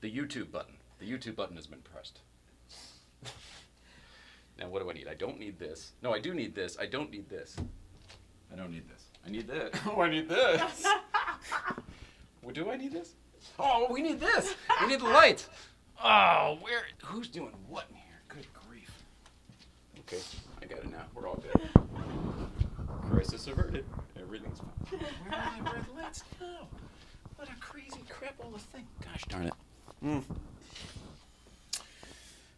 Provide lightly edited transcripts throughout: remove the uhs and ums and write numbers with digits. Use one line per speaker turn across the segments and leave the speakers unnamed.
The YouTube button. The YouTube button has been pressed. Now, what do I need? I don't need this. No, I do need this. I don't need this. I don't need this. I need this. Oh, I need this. Well, do I need this? Oh, we need this. We need the lights. Oh, who's doing what in here? Good grief. Okay, I got it now. We're all good. Crisis averted. Everything's fine. Where are my red lights now? What a crazy crap all the thing. Gosh darn it.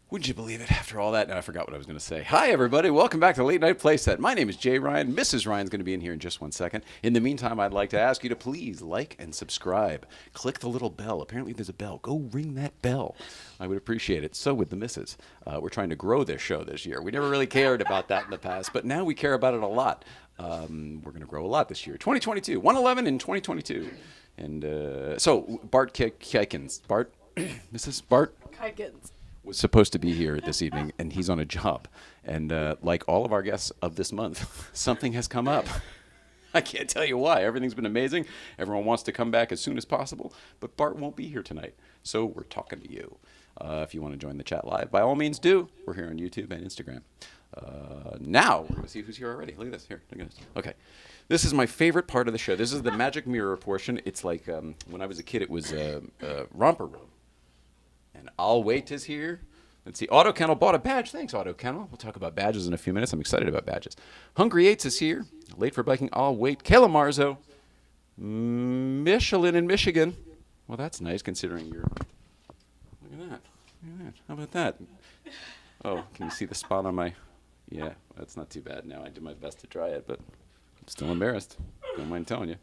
Wouldn't you believe it? After all that, now I forgot what I was going to say. Hi, everybody. Welcome back to Late Night Playset. My name is Jay Ryan. Mrs. Ryan's going to be in here in just 1 second. In the meantime, I'd like to ask you to please like and subscribe. Click the little bell. Apparently, there's a bell. Go ring that bell. I would appreciate it. So would the missus. We're trying to grow this show this year. We never really cared about that in the past, but now we care about it a lot. We're going to grow a lot this year. 2022. 111 in 2022. And so, Bart Kuykens. Bart? Mrs. Bart?
Kuykens.
Was supposed to be here this evening, and he's on a job. And like all of our guests of this month, something has come up. I can't tell you why. Everything's been amazing. Everyone wants to come back as soon as possible, but Bart won't be here tonight. So we're talking to you. If you want to join the chat live, by all means do. We're here on YouTube and Instagram. Now, we're going to see who's here already. Look at this. Here. Look at this. Okay. This is my favorite part of the show. This is the magic mirror portion. It's like when I was a kid, it was Romper Room. And I'll Wait is here. Let's see. Auto Kennel bought a badge. Thanks, Auto Kennel. We'll talk about badges in a few minutes. I'm excited about badges. Hungry Eights is here. Late for biking. I'll Wait. Kayla Marzo. Michelin in Michigan. Well, that's nice considering you're... Look at that. Look at that. How about that? Oh, can you see the spot on my... Yeah, that's not too bad now. I did my best to try it, but I'm still embarrassed. Don't mind telling you.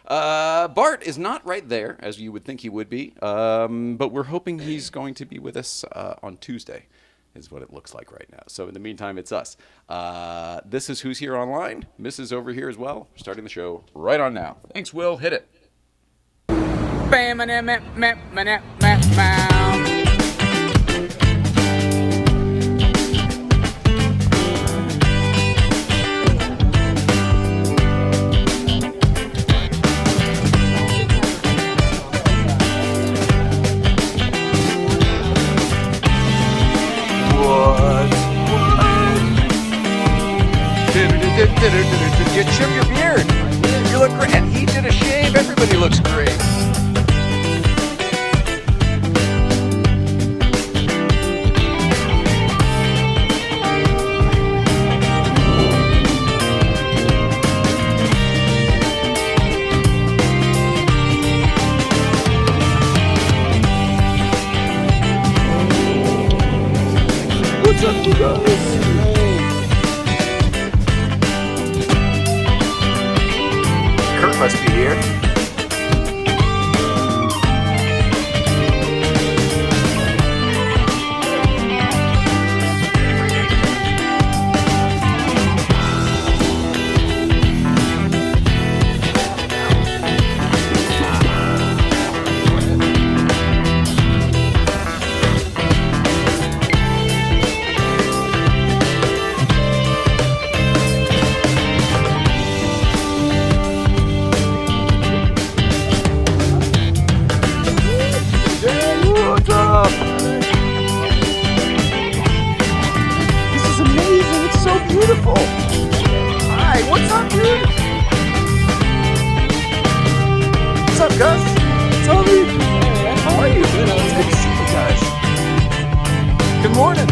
Bart is not right there, as you would think he would be, but we're hoping he's going to be with us on Tuesday, is what it looks like right now. So in the meantime, it's us. This is who's here online. Miss is over here as well. We're starting the show right on now. Thanks, Will. Hit it. You trim your beard. You look great. And he did a shave. Everybody looks great. What's up, you guys? Must be here. Beautiful. Hi, what's up, dude? What's up, Gus? What's up, dude? Hey, how are you? It's good to see you guys. Good morning.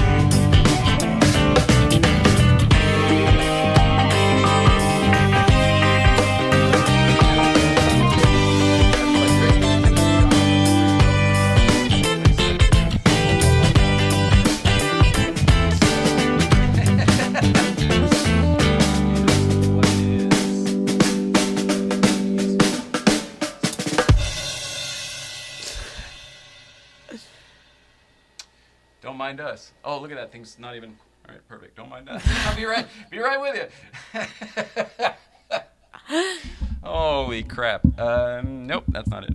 Don't mind us. Oh, look at that. Thing's not even... All right, perfect. Don't mind us. I'll be right with you. Holy crap. Nope, that's not it.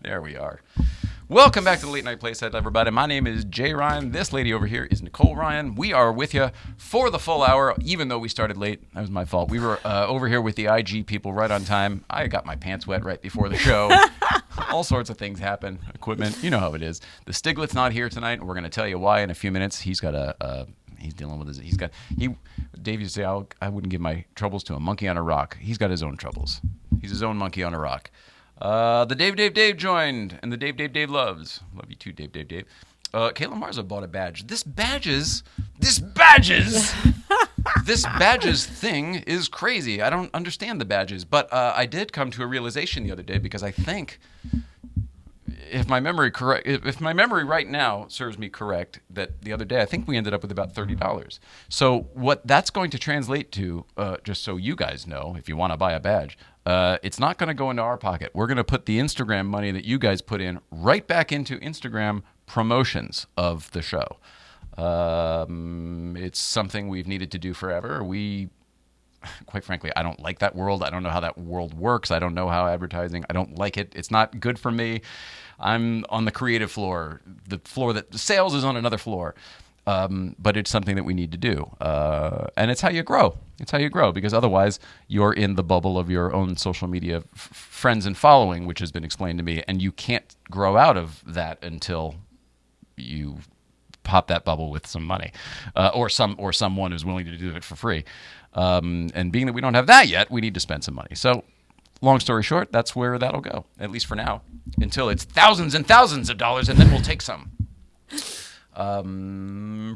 There we are. Welcome back to the Late Night Playset, everybody. My name is Jay Ryan. This lady over here is Nicole Ryan. We are with you for the full hour, even though we started late. That was my fault. We were over here with the IG people right on time. I got my pants wet right before the show. All sorts of things happen. Equipment, you know how it is. The Stiglette's not here tonight, and we're going to tell you why in a few minutes. He's got he's dealing with his. Dave used to say, I wouldn't give my troubles to a monkey on a rock. He's got his own troubles. He's his own monkey on a rock. The Dave joined, and the Dave loves. Love you too, Dave. Kayla Marza bought a badge. This badges thing is crazy. I don't understand the badges, but I did come to a realization the other day because I think, if my memory right now serves me correct, that the other day I think we ended up with about $30. So what that's going to translate to, just so you guys know, if you want to buy a badge, it's not going to go into our pocket. We're going to put the Instagram money that you guys put in right back into Instagram promotions of the show. It's something we've needed to do forever. Quite frankly, I don't like that world. I don't know how that world works. I don't know how advertising, I don't like it. It's not good for me. I'm on the creative floor. The floor that the sales is on another floor. But it's something that we need to do. And it's how you grow. It's how you grow, because otherwise you're in the bubble of your own social media friends and following, which has been explained to me, and you can't grow out of that until you pop that bubble with some money, or someone who's willing to do it for free. And being that we don't have that yet, we need to spend some money. So, long story short, that's where that'll go, at least for now, until it's thousands and thousands of dollars, and then we'll take some.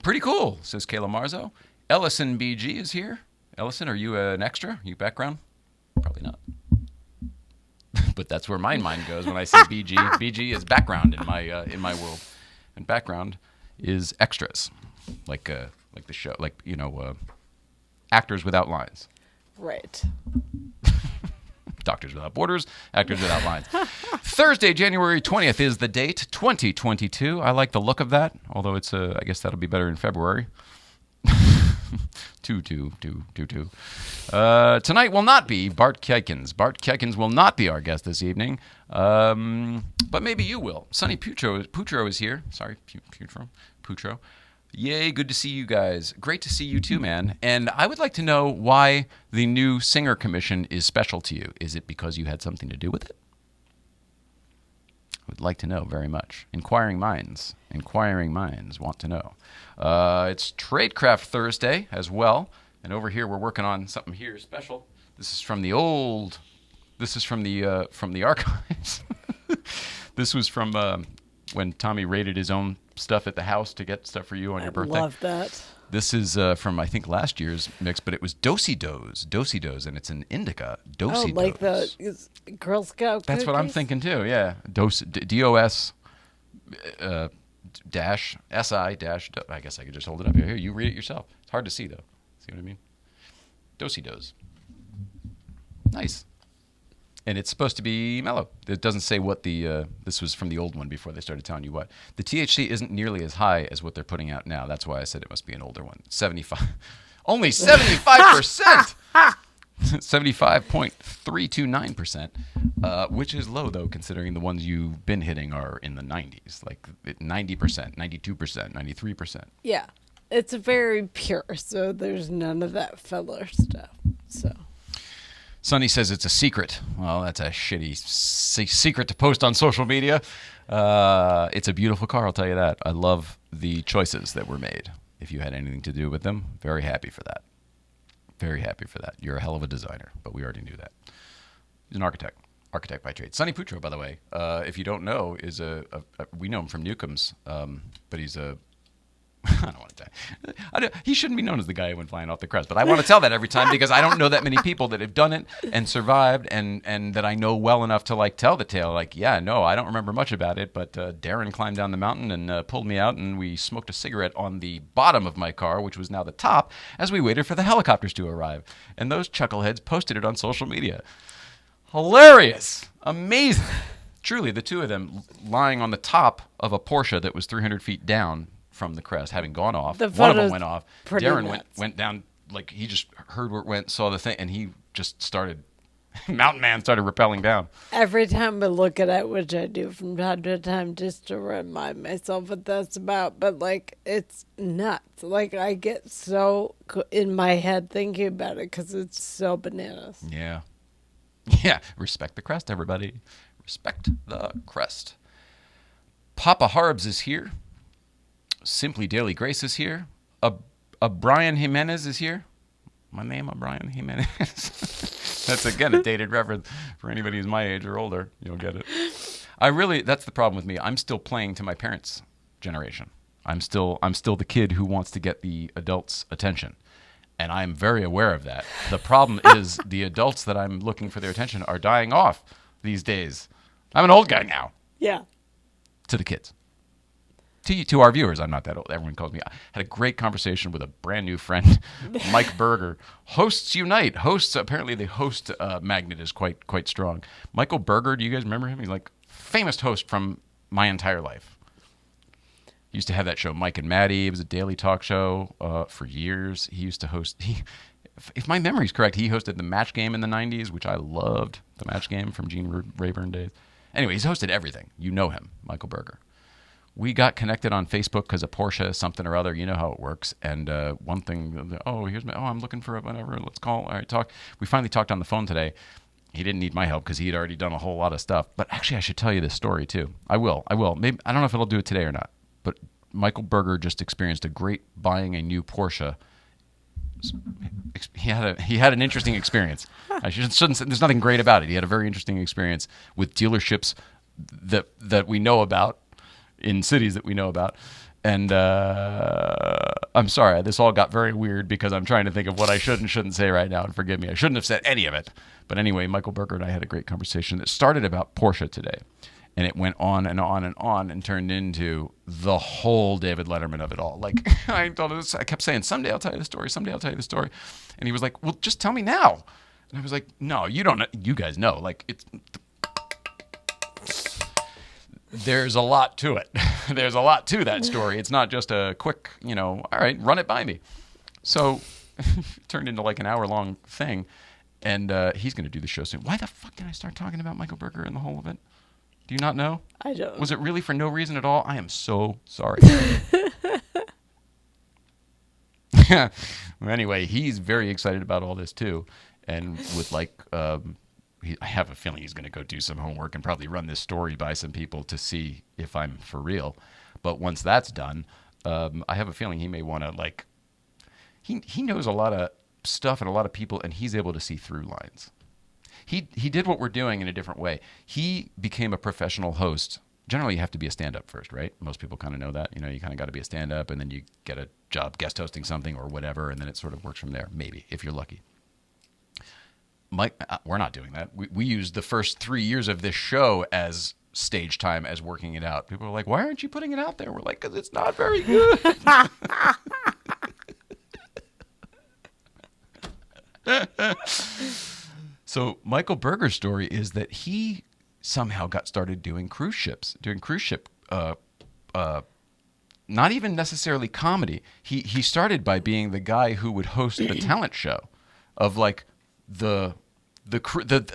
Pretty cool, says Kayla Marzo. Ellison BG is here. Ellison, are you an extra? You background? Probably not. But that's where my mind goes when I see BG. BG is background in my world, and background is extras, like the show, actors without lines.
Right.
Doctors Without Borders, Actors Without Lines. Thursday, January 20th is the date, 2022. I like the look of that, although it's I guess that'll be better in February. 2. Tonight will not be Bart Kuykens. Bart Kuykens will not be our guest this evening, but maybe you will. Sonny Putro is here. Sorry, Putro. Yay, good to see you guys. Great to see you too, man. And I would like to know why the new singer commission is special to you. Is it because you had something to do with it? I would like to know very much. Inquiring minds want to know. It's Tradecraft Thursday as well. And over here we're working on something here special. This is from the archives. This was from when Tommy raided his own stuff at the house to get stuff for you on your birthday.
I love that.
This is from, I think, last year's mix, but it was Do-Si-Dos, and it's an indica, Do-Si-Dos.
Oh, like the Girl Scout
That's
cookies?
what I'm thinking, too, yeah. DOS dash, SI dash, I guess I could just hold it up here. Here, you read it yourself. It's hard to see, though. See what I mean? Do-Si-Dos. Nice. And it's supposed to be mellow. It doesn't say what this was from the old one before they started telling you what. The THC isn't nearly as high as what they're putting out now. That's why I said it must be an older one. 75. Only 75%! 75.329%, which is low, though, considering the ones you've been hitting are in the 90s. Like 90%, 92%, 93%.
Yeah. It's very pure, so there's none of that filler stuff. So...
Sonny says it's a secret. Well, that's a shitty secret to post on social media. It's a beautiful car, I'll tell you that. I love the choices that were made. If you had anything to do with them, very happy for that. Very happy for that. You're a hell of a designer, but we already knew that. He's an architect by trade. Sonny Putro, by the way, if you don't know, is we know him from Newcombs, but he's a... I don't want to tell. He shouldn't be known as the guy who went flying off the crest, but I want to tell that every time because I don't know that many people that have done it and survived, and that I know well enough to tell the tale. I don't remember much about it, but Darren climbed down the mountain and pulled me out, and we smoked a cigarette on the bottom of my car, which was now the top, as we waited for the helicopters to arrive. And those chuckleheads posted it on social media. Hilarious, amazing. Truly, the two of them lying on the top of a Porsche that was 300 feet down from the crest, having gone off. One of them went off. Darren went down, he just heard where it went, saw the thing, and he just started, Mountain Man started rappelling down.
Every time I look at it, which I do from time to time just to remind myself what that's about, but it's nuts. I get so in my head thinking about it because it's so bananas.
Yeah. Yeah. Respect the crest, everybody. Respect the crest. Papa Harbs is here. Simply Daily Grace is here. A Brian Jimenez is here. My name is Brian Jimenez. That's, again, a dated reference for anybody who's my age or older. You'll get it. That's the problem with me. I'm still playing to my parents' generation. I'm still the kid who wants to get the adults' attention. And I'm very aware of that. The problem is the adults that I'm looking for their attention are dying off these days. I'm an old guy now.
Yeah.
To the kids. To our viewers, I'm not that old. Everyone calls me. I had a great conversation with a brand new friend, Mike Berger. Hosts unite. Apparently they host Magnet is quite strong. Michael Berger, do you guys remember him? He's like famous host from my entire life. He used to have that show, Mike and Maddie. It was a daily talk show for years. He used to host. If my memory's correct, he hosted the Match Game in the 90s, which I loved. The Match Game from Gene Rayburn days. Anyway, he's hosted everything. You know him, Michael Berger. We got connected on Facebook because of Porsche something or other. You know how it works. And one thing, I'm looking for whatever. Let's call. All right, talk. We finally talked on the phone today. He didn't need my help because he had already done a whole lot of stuff. But actually, I should tell you this story too. I will. Maybe I don't know if it'll do it today or not. But Michael Berger just experienced a great buying a new Porsche. He had an interesting experience. I shouldn't say, there's nothing great about it. He had a very interesting experience with dealerships that we know about in cities that we know about. And I'm sorry, this all got very weird because I'm trying to think of what I should and shouldn't say right now. And forgive me, I shouldn't have said any of it. But anyway, Michael Berger and I had a great conversation that started about Porsche today. And it went on and on and on and turned into the whole David Letterman of it all. Like I kept saying, someday I'll tell you the story. Someday I'll tell you the story. And he was like, well, just tell me now. And I was like, no, you don't know. You guys know. Like there's a lot to it. There's a lot to that story. It's not just a quick, all right, run it by me. So it turned into like an hour-long thing. And he's going to do the show soon. Why the fuck did I start talking about Michael Berger and the whole of it? Do you not know?
I don't.
Was it really for no reason at all? I am so sorry. Anyway, he's very excited about all this too. And with I have a feeling he's going to go do some homework and probably run this story by some people to see if I'm for real. But once that's done, I have a feeling he may want to he knows a lot of stuff and a lot of people, and he's able to see through lines. He did what we're doing in a different way. He became a professional host. Generally, you have to be a stand-up first, right? Most people kind of know that. You kind of got to be a stand-up, and then you get a job guest hosting something or whatever, and then it sort of works from there, maybe, if you're lucky. Mike, we're not doing that. We used the first 3 years of this show as stage time, as working it out. People are like, why aren't you putting it out there? We're like, because it's not very good. So Michael Berger's story is that he somehow got started doing cruise ship, not even necessarily comedy. He started by being the guy who would host the talent show of like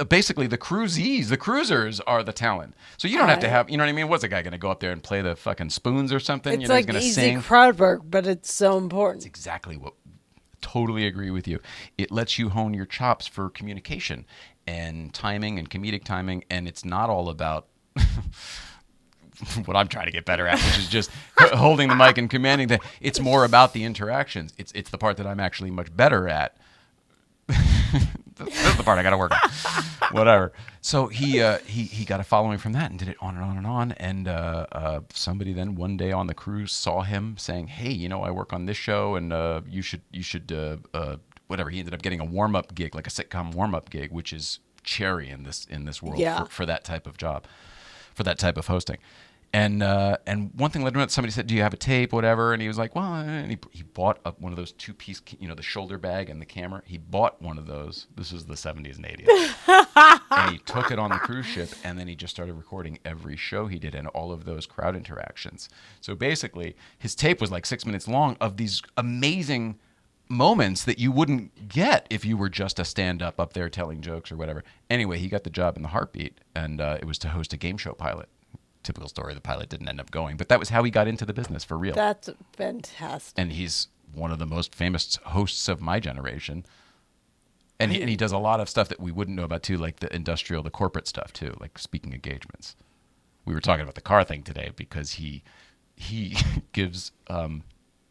basically the cruisees. The cruisers are the talent. So you don't have to have, you know what I mean? What's a guy going to go up there and play the fucking spoons or something?
It's like
he's going to
easy
sing.
crowd work, but it's so important.
That's exactly what. Totally agree with you. It lets you hone your chops for communication and timing and comedic timing, and it's not all about what I'm trying to get better at, which is just holding the mic and commanding the. It's more about the interactions. It's the part that I'm actually much better at. That's the part I got to work on. Whatever. So he got a following from that and did it on and on and on. And somebody then one day on the cruise saw him saying, "Hey, I work on this show, and you should whatever." He ended up getting a warm up gig, like a sitcom warm up gig, which is cherry in this world for that type of job, for that type of hosting. And one thing led to another. Somebody said, "Do you have a tape, whatever?" And he was like, "Well," and he bought one of those 2-piece, the shoulder bag and the camera. He bought one of those. This was the 70s and 80s. And he took it on the cruise ship, and then he just started recording every show he did and all of those crowd interactions. So basically, his tape was like 6 minutes long of these amazing moments that you wouldn't get if you were just a stand-up up there telling jokes or whatever. Anyway, he got the job in the heartbeat, and it was to host a game show pilot. Typical story, the pilot didn't end up going, but that was how he got into the business for real.
That's fantastic.
And he's one of the most famous hosts of my generation. And he does a lot of stuff that we wouldn't know about too, like the corporate stuff too, like speaking engagements. We were talking about the car thing today because he gives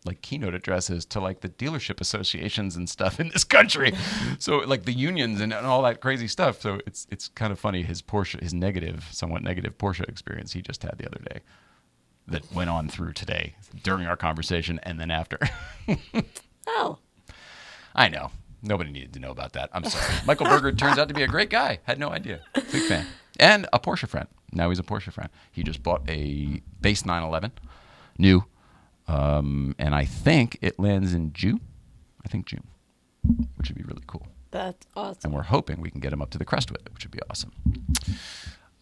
like keynote addresses to like the dealership associations and stuff in this country. So like the unions and all that crazy stuff. So it's kind of funny his somewhat negative Porsche experience he just had the other day that went on through today during our conversation and then after.
Oh.
I know. Nobody needed to know about that. I'm sorry. Michael Berger turns out to be a great guy. Had no idea. Big fan. And a Porsche friend. Now he's a Porsche friend. He just bought a base 911, new. And I think it lands in June. June, which would be really cool.
That's awesome.
And we're hoping we can get him up to the crest with it, which would be awesome.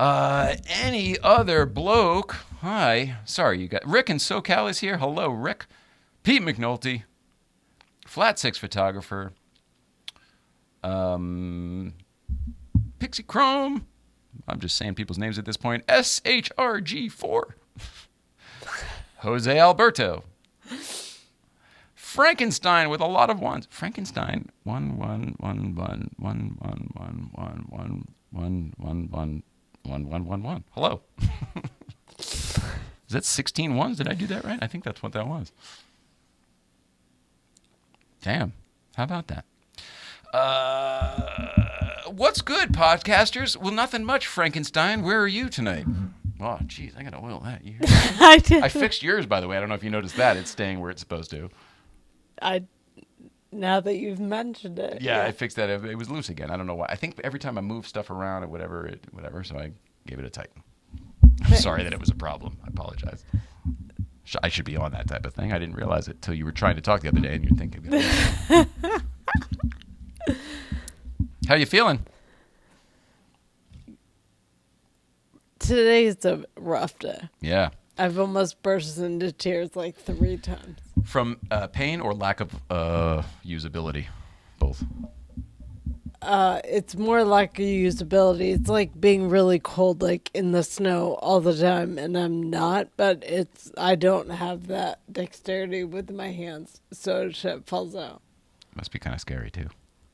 Any other bloke? Hi. Sorry, you got Rick in SoCal is here. Hello, Rick. Pete McNulty. Flat Six photographer. Pixie Chrome. I'm just saying people's names at this point. SHRG4. Jose Alberto. Frankenstein with a lot of ones. Frankenstein. 1111111111111. Hello. Is that 16 ones? Did I do that right? I think that's what that was. Damn. How about that? What's good, podcasters? Well, nothing much, Frankenstein. Where are you tonight? Oh, jeez, I gotta oil that.
I did.
I fixed yours, by the way. I don't know if you noticed that. It's staying where it's supposed to.
Now that you've mentioned it.
Yeah, I fixed that. It was loose again. I don't know why. I think every time I move stuff around or whatever, so I gave it a tighten. I'm sorry that it was a problem. I apologize. I should be on that type of thing. I didn't realize it until you were trying to talk the other day and you're thinking. How you feeling?
Today's a rough day.
Yeah.
I've almost burst into tears like 3 times.
From pain or lack of usability? Both.
It's more lack of usability. It's like being really cold, like in the snow all the time, and I'm not, but I don't have that dexterity with my hands, so shit falls out.
Must be kind of scary too.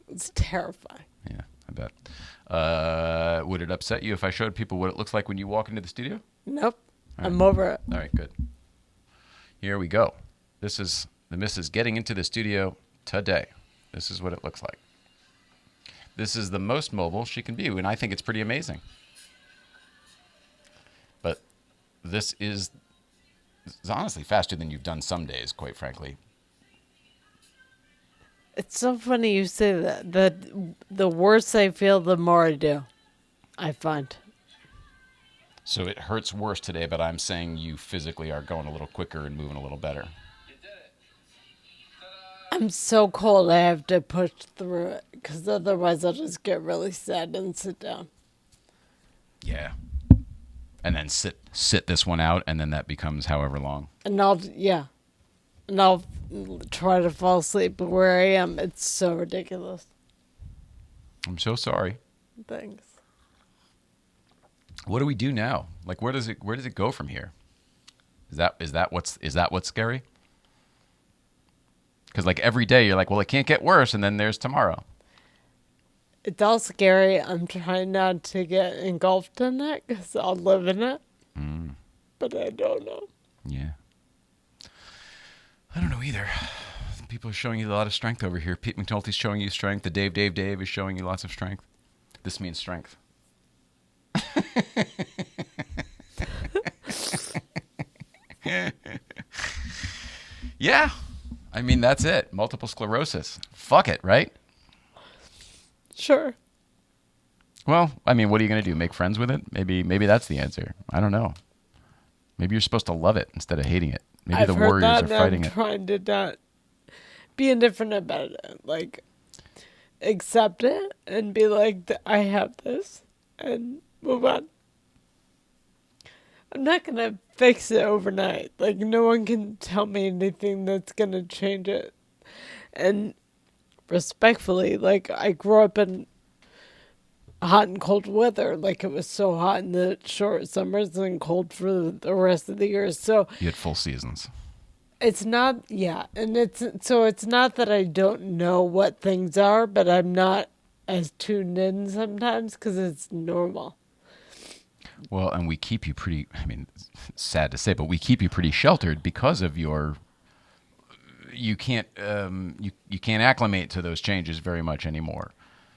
It's terrifying.
Yeah, I bet. Would it upset you if I showed people what it looks like when you walk into the studio?
Nope.
All right.
I'm over it.
All right, good. Here we go. This is the missus getting into the studio today. This is what it looks like. This is the most mobile she can be, and I think it's pretty amazing. But this is honestly faster than you've done some days, quite frankly.
It's so funny you say that. The worse I feel, the more I do, I find.
So it hurts worse today, but I'm saying you physically are going a little quicker and moving a little better.
I'm so cold I have to push through it, because otherwise I'll just get really sad and sit down.
Yeah. And then sit this one out, and then that becomes however long.
And I'll try to fall asleep, but where I am, it's so ridiculous.
I'm so sorry.
Thanks.
What do we do now? Like, where does it go from here? Is that what's scary? Because like every day you're like, well, it can't get worse, and then there's tomorrow.
It's all scary. I'm trying not to get engulfed in it because I'll live in it. But I don't know.
Yeah. I don't know either. People are showing you a lot of strength over here. Pete McNulty's showing you strength. The Dave is showing you lots of strength. This means strength. Yeah. I mean, that's it. Multiple sclerosis. Fuck it, right?
Sure.
Well, I mean, what are you going to do? Make friends with it? Maybe that's the answer. I don't know. Maybe you're supposed to love it instead of hating it. Maybe the Warriors are fighting it.
I'm trying to not be indifferent about it. Like, accept it and be like, I have this, and move on. I'm not going to fix it overnight. Like, no one can tell me anything that's going to change it. And respectfully, like, I grew up in hot and cold weather. Like, it was so hot in the short summers and cold for the rest of the year. So
you had full seasons.
It's not, yeah. And it's not that I don't know what things are, but I'm not as tuned in sometimes because it's normal.
Well, and we keep you pretty, I mean, it's sad to say, but we keep you pretty sheltered because of your, you can't acclimate to those changes very much anymore.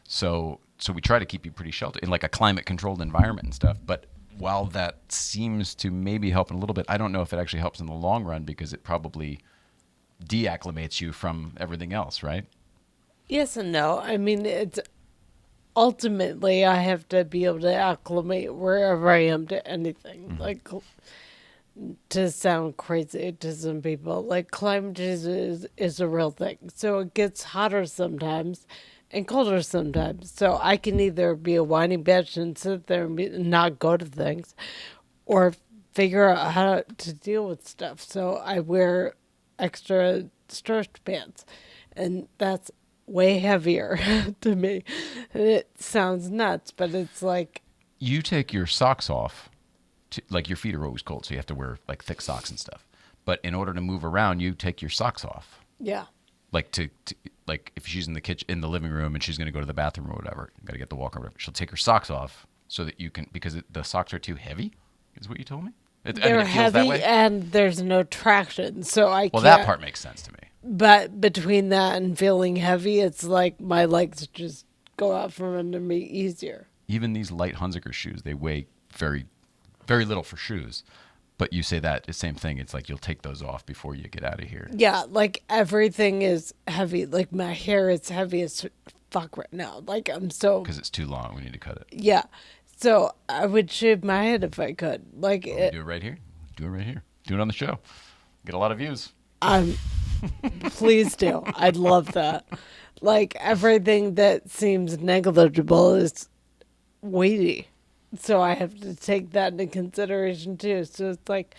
So we try to keep you pretty sheltered in like a climate controlled environment and stuff. But while that seems to maybe help in a little bit, I don't know if it actually helps in the long run because it probably deacclimates you from everything else, right?
Yes and no. I mean, it's ultimately I have to be able to acclimate wherever I am to anything.
Mm-hmm.
Like, to sound crazy to some people, like climate change is a real thing. So it gets hotter sometimes and colder sometimes. So I can either be a whiny bitch and sit there and not go to things, or figure out how to deal with stuff. So I wear extra stretch pants, and that's way heavier to me. And it sounds nuts, but it's like,
You take your socks off, like your feet are always cold, so you have to wear like thick socks and stuff. But in order to move around, you take your socks off.
yeah.
Like to like if she's in the kitchen, in the living room, and she's going to go to the bathroom or whatever, you got to get the walker. She'll take her socks off so that you can, because the socks are too heavy. Is what you told me.
They're
it feels that
heavy
way?
and there's no traction, so I
Well,
can't.
that part makes sense to me.
But between that and feeling heavy, it's like my legs just go out from under me easier.
Even these light Hunziker shoes, they weigh very, very little for shoes. But you say that the same thing. It's like you'll take those off before you get out of here.
Yeah, like everything is heavy. Like my hair is heavy as fuck right now. Like I'm so,
Because it's too long. We need to cut it.
yeah. So I would shave my head if I could. Like
Well, we do it right here. Do it right here. Do it on the show. Get a lot of views.
Please do. I'd love that. Like everything that seems negligible is weighty. So I have to take that into consideration too. So it's like,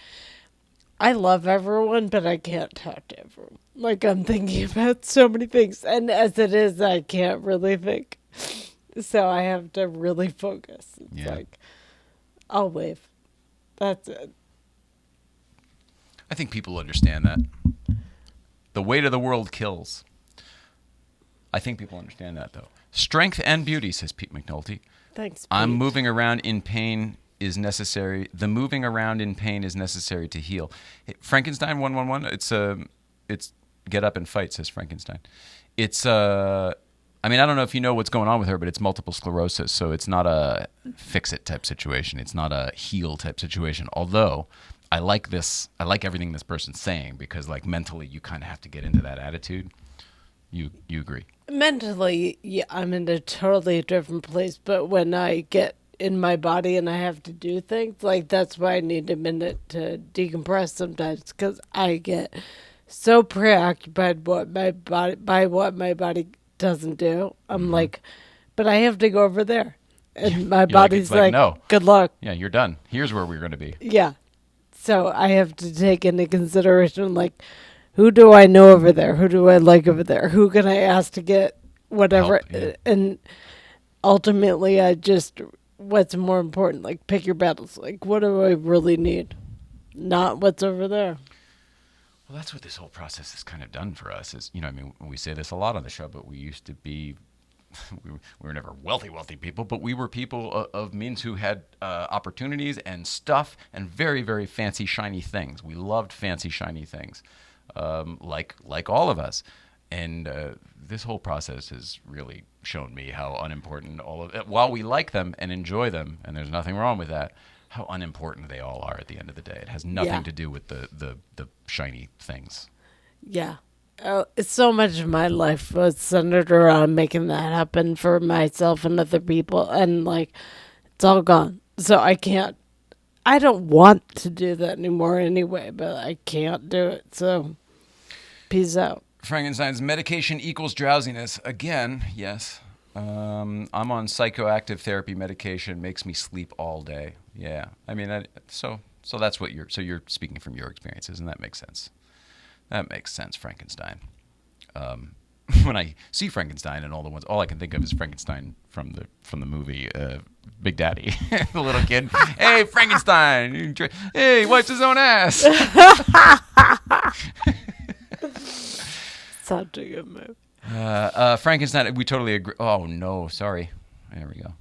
I love everyone, but I can't talk to everyone. Like I'm thinking about so many things. And as it is, I can't really think. So I have to really focus. It's like, I'll wave. That's it.
I think people understand that. The weight of the world kills. I think people understand that, though. Strength and beauty, says Pete McNulty.
Thanks, Pete.
I'm moving around in pain is necessary. The moving around in pain is necessary to heal. Hey, Frankenstein 111. It's get up and fight, says Frankenstein. It's I mean, I don't know if you know what's going on with her, but it's multiple sclerosis, so it's not a fix it type situation. It's not a heal type situation. Although I like this. I like everything this person's saying because, like, mentally, you kind of have to get into that attitude. You agree?
Mentally, yeah, I'm in a totally different place. But when I get in my body and I have to do things, like that's why I need a minute to decompress sometimes because I get so preoccupied by what my body doesn't do. I'm like, but I have to go over there, and my body's like,
no,
good luck.
Yeah, you're done. Here's where we're going to be.
Yeah. So I have to take into consideration, like, who do I know over there? Who do I like over there? Who can I ask to get whatever?
Help, yeah.
And ultimately, what's more important? Like, pick your battles. Like, what do I really need? Not what's over there.
Well, that's what this whole process has kind of done for us. Is, I mean, we say this a lot on the show, but we used to be, we were never wealthy people, but we were people of means who had opportunities and stuff and very, very fancy, shiny things. We loved fancy, shiny things, like all of us. And this whole process has really shown me how unimportant all of it, while we like them and enjoy them, and there's nothing wrong with that, how unimportant they all are at the end of the day. It has nothing to do with the shiny things.
Yeah. It's so much of my life was centered around making that happen for myself and other people. And, like, it's all gone. So I don't want to do that anymore anyway, but I can't do it. So, peace out.
Frankenstein's medication equals drowsiness. Again, yes. I'm on psychoactive therapy medication. Makes me sleep all day. Yeah. I mean, so that's what you're speaking from your experiences, and that makes sense. That makes sense, Frankenstein. When I see Frankenstein and all I can think of is Frankenstein from the movie Big Daddy, the little kid. Hey, Frankenstein! Hey, he wipes his own ass.
Such a good move.
Frankenstein, we totally agree. Oh, no, sorry. There we go.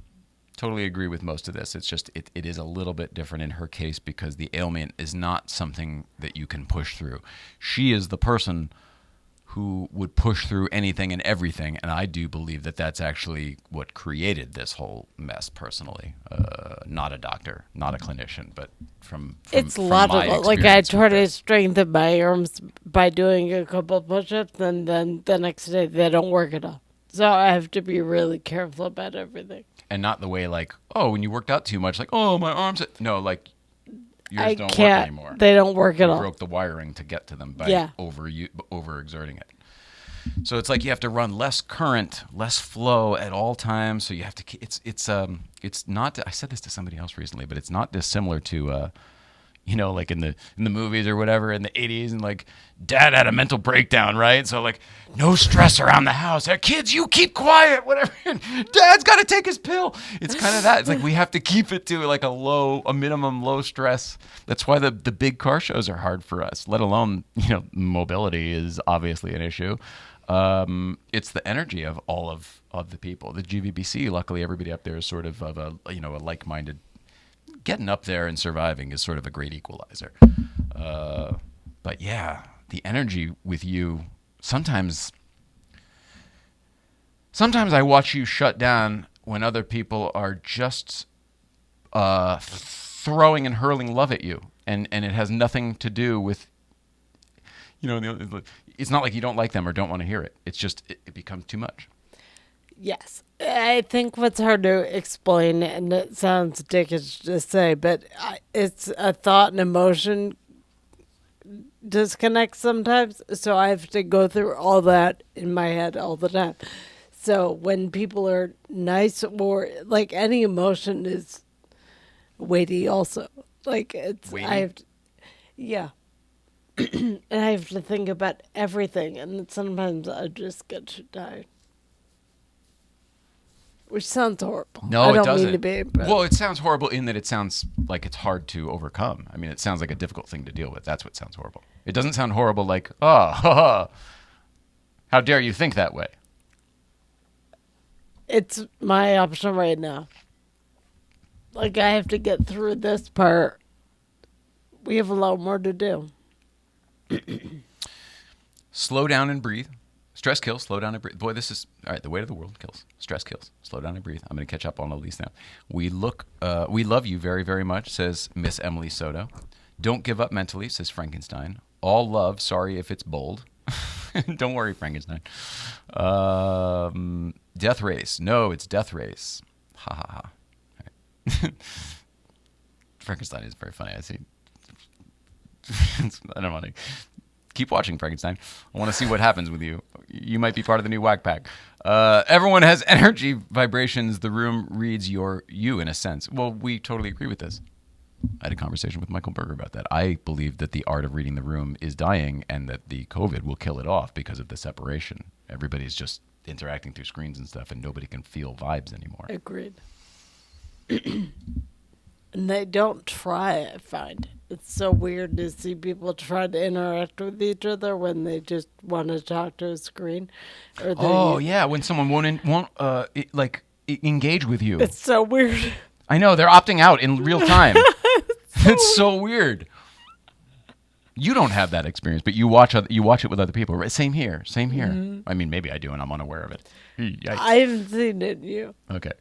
Totally agree with most of this. It's just, it is a little bit different in her case because the ailment is not something that you can push through. She is the person who would push through anything and everything, and I do believe that that's actually what created this whole mess personally. Not a doctor, not a clinician, but from
It's
from
logical.
my
Like I
experience
try
with
to
this.
strengthen my arms by doing a couple push-ups, and then the next day they don't work at all. So I have to be really careful about everything.
And not the way like, oh, when you worked out too much, like, oh, my arms. No, like yours
I
don't work
can't.
anymore.
They don't work at
You
all.
broke the wiring to get to them by
Yeah.
overexerting it. So it's like you have to run less current, less flow at all times. So you have to. It's not. I said this to somebody else recently, but it's not dissimilar to, like in the movies or whatever in the '80s, and like dad had a mental breakdown, right? So like no stress around the house. Hey, kids, you keep quiet, whatever. Dad's got to take his pill. It's kind of that. It's like we have to keep it to like a minimum low stress. That's why the big car shows are hard for us. Let alone mobility is obviously an issue. It's the energy of all of the people. The GVBC, luckily, everybody up there is sort of a like-minded. Getting up there and surviving is sort of a great equalizer. But yeah, the energy with you. Sometimes I watch you shut down when other people are just throwing and hurling love at you, and it has nothing to do with. It's not like you don't like them or don't want to hear it. It's just it becomes too much.
Yes. I think what's hard to explain, and it sounds dickish to say, but it's a thought and emotion disconnect sometimes. So I have to go through all that in my head all the time. So when people are nice, or like any emotion is weighty also. Like it's,
Weighty?
Yeah. And I have to think about everything, and sometimes I just get too tired. Which sounds horrible.
No,
I
it
don't
doesn't.
mean to be. But
Well, it sounds horrible in that it sounds like it's hard to overcome. I mean, it sounds like a difficult thing to deal with. That's what sounds horrible. It doesn't sound horrible like, how dare you think that way?
it's my option right now. Like, I have to get through this part. We have a lot more to do.
Slow down and breathe. Stress kills. Slow down and breathe. Boy, this is all right. The weight of the world kills. Stress kills. Slow down and breathe. I'm going to catch up on all these now. We love you very, very much, says Miss Emily Soto. Don't give up mentally, says Frankenstein. All love. Sorry if it's bold. Don't worry, Frankenstein. Death race. No, it's death race. Ha ha ha. All right. Frankenstein is very funny. I see. I don't want to keep watching Frankenstein. I want to see what happens with you. You might be part of the new Whack Pack. Everyone has energy vibrations. The room reads you in a sense. Well, we totally agree with this. I had a conversation with Michael Berger about that. I believe that the art of reading the room is dying and that the COVID will kill it off because of the separation. Everybody's just interacting through screens and stuff and nobody can feel vibes anymore.
Agreed. And they don't try, I find. It's so weird to see people try to interact with each other when they just want to talk to a screen. Or
Oh, yeah, when someone won't engage with you.
It's so weird.
I know, they're opting out in real time. It's so weird. You don't have that experience, but you watch it with other people. Right? Same here. Mm-hmm. I mean, maybe I do, and I'm unaware of it. Yikes.
I haven't seen it in you.
Okay.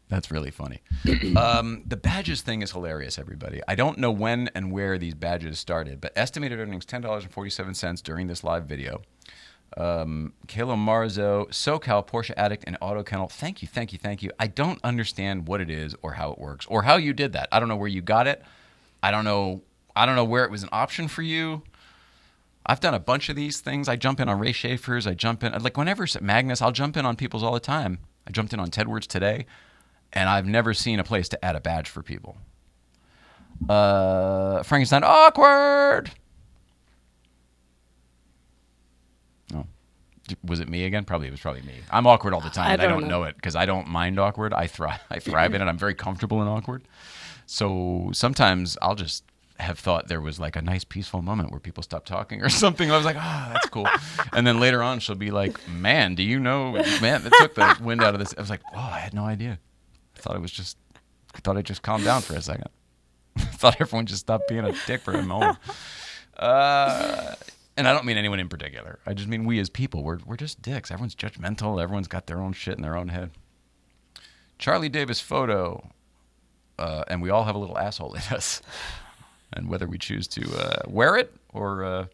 That's really funny. The badges thing is hilarious, everybody. I don't know when and where these badges started, but estimated earnings $10.47 during this live video. Kayla Marzo, SoCal, Porsche Addict, and Auto Kennel. Thank you. I don't understand what it is or how it works or how you did that. I don't know where you got it. I don't know where it was an option for you. I've done a bunch of these things. I jump in on Ray Schaefer's. I jump in, like whenever Magnus, I'll jump in on people's all the time. I jumped in on Ted Words today. And I've never seen a place to add a badge for people. Frankenstein, awkward. No. Was it me again? It was probably me. I'm awkward all the time, and I don't know it because I don't mind awkward. I thrive in it. I'm very comfortable in awkward. So sometimes I'll just have thought there was like a nice peaceful moment where people stopped talking or something. I was like, that's cool. And then later on, she'll be like, man, do you know, man, that took the wind out of this. I was like, I had no idea. I thought I just calmed down for a second. I thought everyone just stopped being a dick for a moment. And I don't mean anyone in particular. I just mean we as people. We're just dicks. Everyone's judgmental. Everyone's got their own shit in their own head. Charlie Davis photo. And we all have a little asshole in us. And whether we choose to wear it or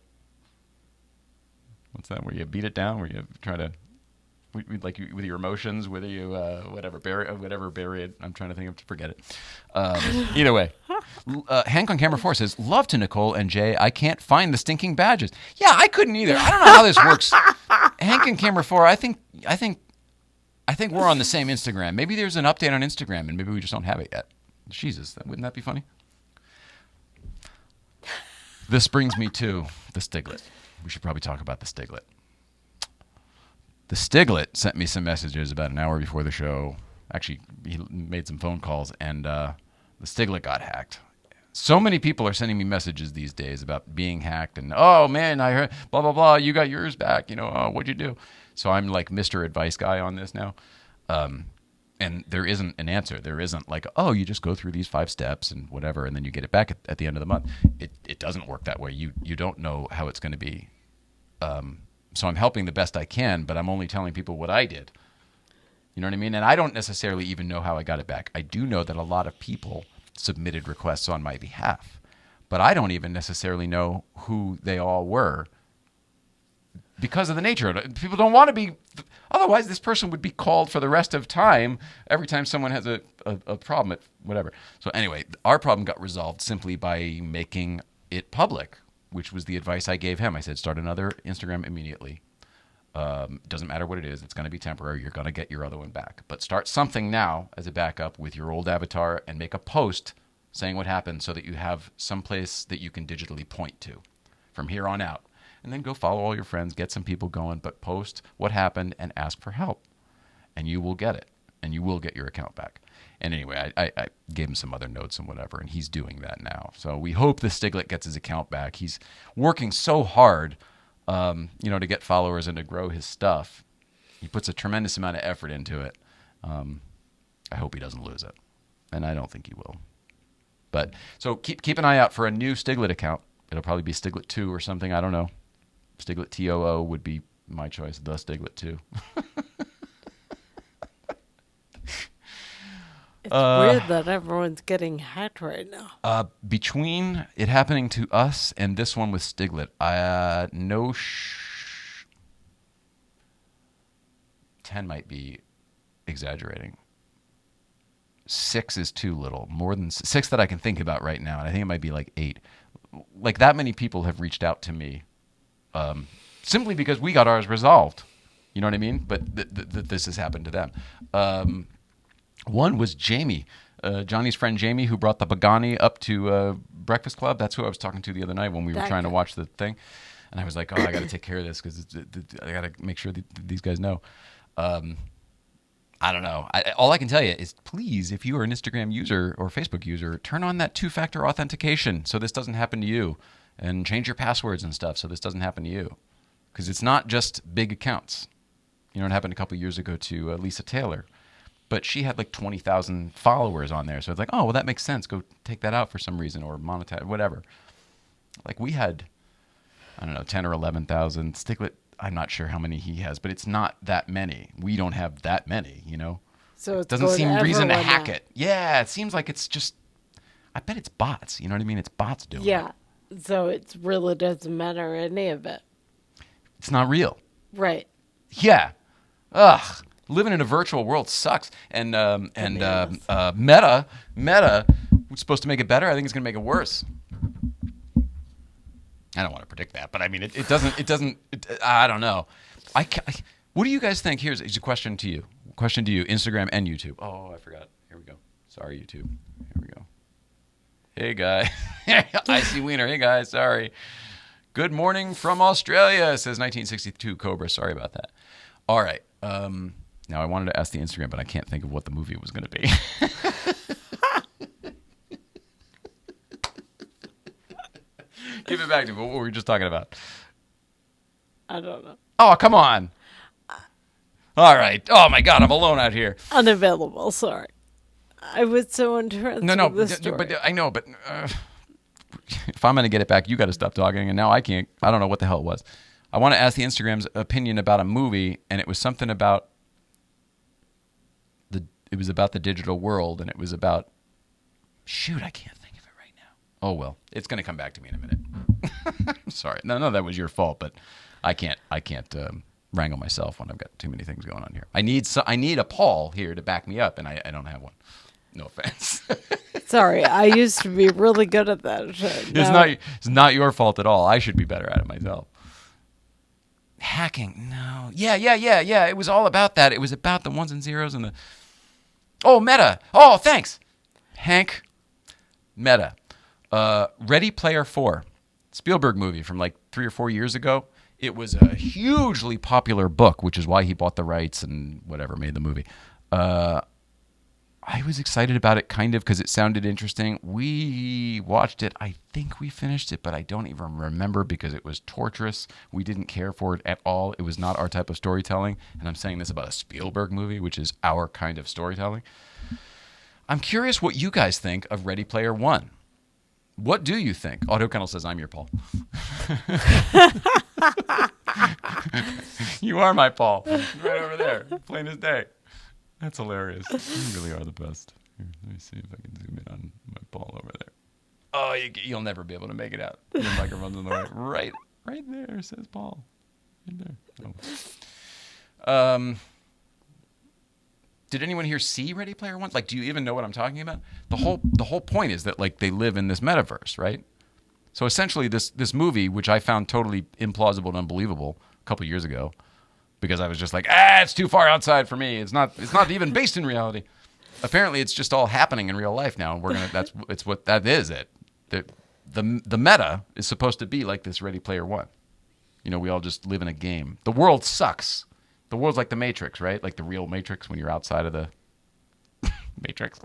what's that? Where you beat it down? Where you try to like with your emotions, whether you bury it. I'm trying to think of to forget it. Either way, Hank on camera 4 says, "Love to Nicole and Jay. I can't find the stinking badges." Yeah, I couldn't either. I don't know how this works. Hank on camera 4. I think we're on the same Instagram. Maybe there's an update on Instagram, and maybe we just don't have it yet. Jesus, wouldn't that be funny? This brings me to the Stiglette. We should probably talk about the Stiglette. The Stiglette sent me some messages about an hour before the show. Actually, he made some phone calls, and the Stiglette got hacked. So many people are sending me messages these days about being hacked, and, oh, man, I heard, blah, blah, blah, you got yours back. What'd you do? So I'm like Mr. Advice guy on this now. And there isn't an answer. There isn't like, you just go through these 5 steps and whatever, and then you get it back at the end of the month. It doesn't work that way. You don't know how it's going to be. So I'm helping the best I can, but I'm only telling people what I did. You know what I mean? And I don't necessarily even know how I got it back. I do know that a lot of people submitted requests on my behalf, but I don't even necessarily know who they all were because of the nature of it. People don't want to be... Otherwise, this person would be called for the rest of time every time someone has a problem at whatever. So anyway, our problem got resolved simply by making it public, which was the advice I gave him. I said, start another Instagram immediately. Doesn't matter what it is. It's going to be temporary. You're going to get your other one back. But start something now as a backup with your old avatar and make a post saying what happened so that you have some place that you can digitally point to from here on out. And then go follow all your friends, get some people going, but post what happened and ask for help. And you will get it. And you will get your account back. And anyway, I gave him some other notes and whatever, and he's doing that now. So we hope the Stiglette gets his account back. He's working so hard, to get followers and to grow his stuff. He puts a tremendous amount of effort into it. I hope he doesn't lose it. And I don't think he will. But so keep an eye out for a new Stiglette account. It'll probably be Stiglette 2 or something. I don't know. Stiglette TOO would be my choice. The Stiglette 2.
It's weird that everyone's getting hacked right now.
Between it happening to us and this one with Stiglette, 10 might be exaggerating. 6 is too little. More than 6 that I can think about right now, and I think it might be like 8. Like that many people have reached out to me simply because we got ours resolved. You know what I mean? But this has happened to them. One was Jamie, Johnny's friend Jamie, who brought the Pagani up to Breakfast Club. That's who I was talking to the other night when we were trying to watch the thing. And I was like, I got to take care of this because I got to make sure that these guys know. I don't know. All I can tell you is, please, if you are an Instagram user or Facebook user, turn on that 2-factor authentication so this doesn't happen to you. And change your passwords and stuff so this doesn't happen to you. Because it's not just big accounts. You know, it happened a couple years ago to Lisa Taylor. But she had like 20,000 followers on there. So it's like, well, that makes sense. Go take that out for some reason or monetize, whatever. Like we had, 10 or 11,000. Stiglette, I'm not sure how many he has, but it's not that many. We don't have that many,
So it
doesn't seem reason to hack it. Yeah, it seems like it's just, I bet it's bots. You know what I mean? It's bots doing it.
Yeah. So it really doesn't matter any of it.
It's not real.
Right.
Yeah. Ugh. Living in a virtual world sucks. And Meta was supposed to make it better. I think it's going to make it worse. I don't want to predict that, but I mean, it doesn't. I don't know. What do you guys think? Here's a question to you. Instagram and YouTube. Oh, I forgot. Here we go. Sorry, YouTube. Here we go. Hey, guy. Icy Wiener. Hey, guys. Sorry. Good morning from Australia, says 1962 Cobra. Sorry about that. All right. Now, I wanted to ask the Instagram, but I can't think of what the movie was going to be. Give it back to me. What were we just talking about?
I don't know.
Oh, come on. All right. Oh, my God. I'm alone out here.
Unavailable. Sorry. I was so interested in the story.
But I know, but if I'm going to get it back, you got to stop talking. And now I can't. I don't know what the hell it was. I want to ask the Instagram's opinion about a movie, and it was something about it was about the digital world, and it was about, shoot, I can't think of it right now. Oh, well, it's going to come back to me in a minute. I'm sorry. No, that was your fault, but I can't wrangle myself when I've got too many things going on here. I need a Paul here to back me up, and I don't have one. No offense.
Sorry, I used to be really good at that shit.
It's not your fault at all. I should be better at it myself. Hacking, no. Yeah. It was all about that. It was about the ones and zeros and the... Oh, Meta. Oh, thanks. Hank, Meta. Ready Player 4. Spielberg movie from like 3 or 4 years ago. It was a hugely popular book, which is why he bought the rights and whatever, made the movie. I was excited about it kind of because it sounded interesting. We watched it. I think we finished it, but I don't even remember because it was torturous. We didn't care for it at all. It was not our type of storytelling. And I'm saying this about a Spielberg movie, which is our kind of storytelling. I'm curious what you guys think of Ready Player One. What do you think? Auto Kennel says, I'm your Paul. You are my Paul. Right over there. Plain as day. That's hilarious. You really are the best. Here, let me see if I can zoom in on my Paul over there. Oh, you'll never be able to make it out. The microphone's on the right. Right there, says Paul. Right there. Oh. Did anyone here see Ready Player One? Like, do you even know what I'm talking about? The whole point is that like they live in this metaverse, right? So essentially, this movie, which I found totally implausible and unbelievable a couple years ago, because I was just like, it's too far outside for me. It's not even based in reality. Apparently, it's just all happening in real life now. It's what that is. The meta is supposed to be like this Ready Player One. You know, we all just live in a game. The world sucks. The world's like the Matrix, right? Like the real Matrix when you're outside of the Matrix.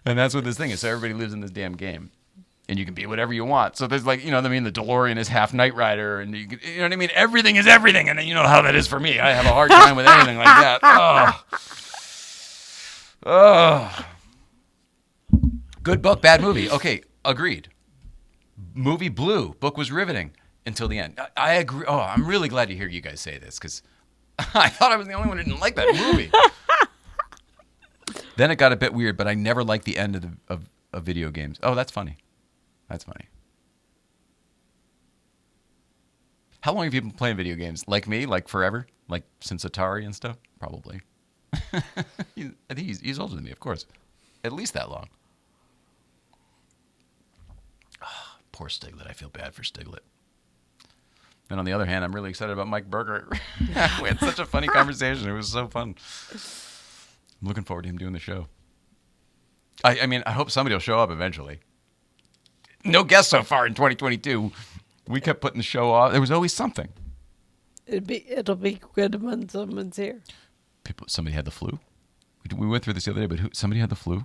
And that's what this thing is. So everybody lives in this damn game. And you can be whatever you want. So there's like, you know what I mean? The DeLorean is half Knight Rider. And you know what I mean? Everything is everything. And you know how that is for me. I have a hard time with anything like that. Oh. Good book, bad movie. Okay, agreed. Movie blew. Book was riveting until the end. I agree. Oh, I'm really glad to hear you guys say this because I thought I was the only one who didn't like that movie. Then it got a bit weird, but I never liked the end of video games. Oh, that's funny. That's funny. How long have you been playing video games? Like me? Like forever? Like since Atari and stuff? Probably. I think he's older than me, of course. At least that long. Oh, poor Stiglette. I feel bad for Stiglette. And on the other hand, I'm really excited about Mike Berger. We had such a funny conversation. It was so fun. I'm looking forward to him doing the show. I mean, I hope somebody will show up eventually. No guests so far in 2022. We kept putting the show off. There was always something.
It'll be good when someone's here.
Somebody had the flu. We went through this the other day, but somebody had the flu.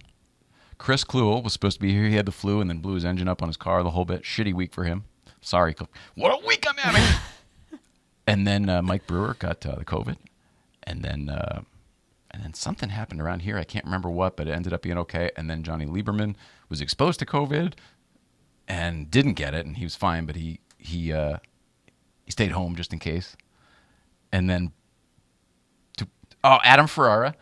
Chris Kluel was supposed to be here. He had the flu and then blew his engine up on his car the whole bit. Shitty week for him. Sorry. What a week I'm having. And then Mike Brewer got the COVID. And then something happened around here. I can't remember what, but it ended up being okay. And then Johnny Lieberman was exposed to COVID and didn't get it, and he was fine, but he stayed home just in case. And then Adam Ferrara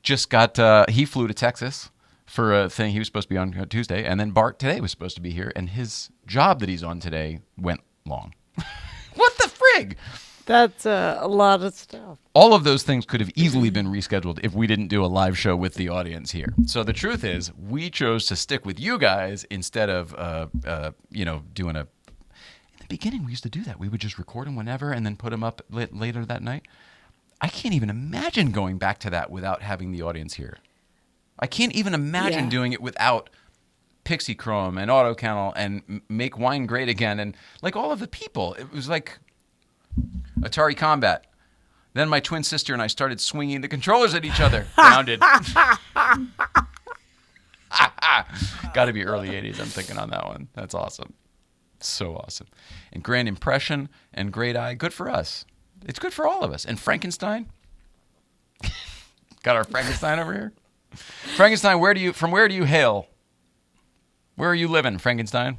just got he flew to Texas for a thing he was supposed to be on Tuesday, and then Bart today was supposed to be here, and his job that he's on today went long. What the frig?
That's a lot of stuff.
All of those things could have easily been rescheduled if we didn't do a live show with the audience here. So the truth is, we chose to stick with you guys instead of, doing a... In the beginning, we used to do that. We would just record them whenever and then put them up later that night. I can't even imagine going back to that without having the audience here. I can't even imagine doing it without Pixie Chrome and Auto Kennel and Make Wine Great Again and like all of the people. It was like Atari Combat. Then my twin sister and I started swinging the controllers at each other. Grounded. Got to be early 80s, I'm thinking on that one. That's awesome. So awesome. And Grand Impression and Great Eye, good for us. It's good for all of us. And Frankenstein. Got our Frankenstein over here. Frankenstein, from where do you hail? Where are you living, Frankenstein?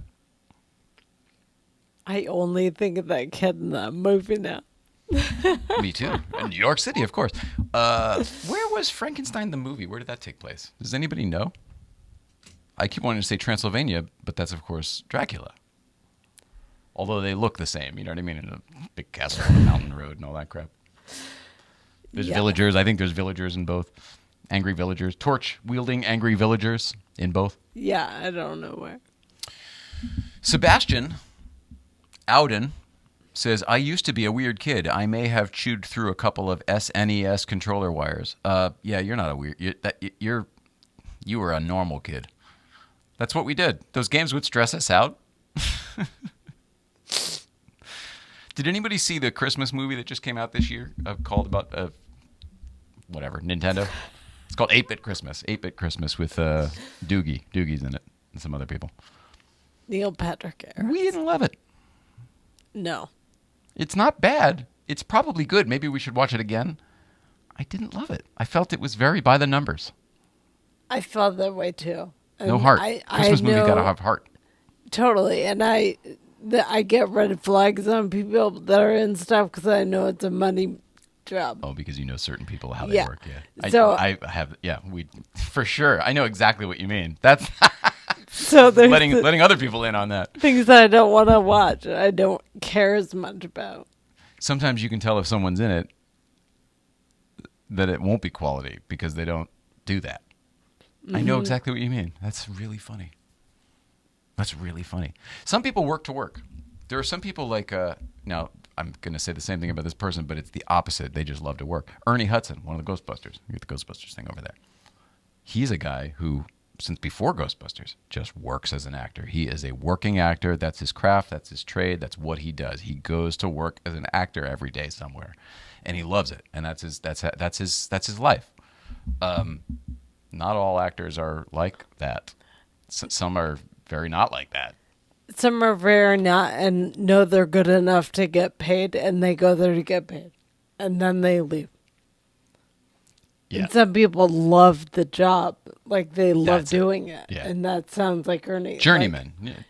I only think of that kid in that movie now.
Me too. In New York City, of course. Where was Frankenstein the movie? Where did that take place? Does anybody know? I keep wanting to say Transylvania, but that's, of course, Dracula. Although they look the same, you know what I mean? In a big castle on a mountain road and all that crap. There's villagers. I think there's villagers in both. Angry villagers. Torch-wielding angry villagers in both.
Yeah, I don't know where.
Sebastian Ouden says, I used to be a weird kid. I may have chewed through a couple of SNES controller wires. Yeah, you're not a weird... You were a normal kid. That's what we did. Those games would stress us out. Did anybody see the Christmas movie that just came out this year called about whatever, Nintendo? It's called 8-Bit Christmas. 8-Bit Christmas with Doogie. Doogie's in it and some other people.
Neil Patrick Harris.
We didn't love it.
No.
It's not bad. It's probably good. Maybe we should watch it again. I didn't love it. I felt it was very by the numbers.
I felt that way too. And
no heart. Christmas movie got to have heart.
Totally. And I get red flags on people that are in stuff because I know it's a money job.
Oh, because you know certain people, how they work. Yeah.
So
I have, we for sure. I know exactly what you mean. That's
so there's
letting other people in on that.
Things that I don't want to watch. I don't care as much about.
Sometimes you can tell if someone's in it that it won't be quality because they don't do that. Mm-hmm. I know exactly what you mean. That's really funny. That's really funny. Some people work to work. There are some people like, now I'm going to say the same thing about this person, but it's the opposite. They just love to work. Ernie Hudson, one of the Ghostbusters. You get the Ghostbusters thing over there. He's a guy who, since before Ghostbusters, just works as an actor. He is a working actor. That's his craft. That's his trade. That's what he does. He goes to work as an actor every day somewhere, and he loves it. And that's his life. Not all actors are like that. Some are very not like that.
Some are very not and know they're good enough to get paid, and they go there to get paid, and then they leave. Yeah. And some people love the job, like they love doing it. Yeah. And that sounds like Ernie.
Journeyman.
Like,
yeah.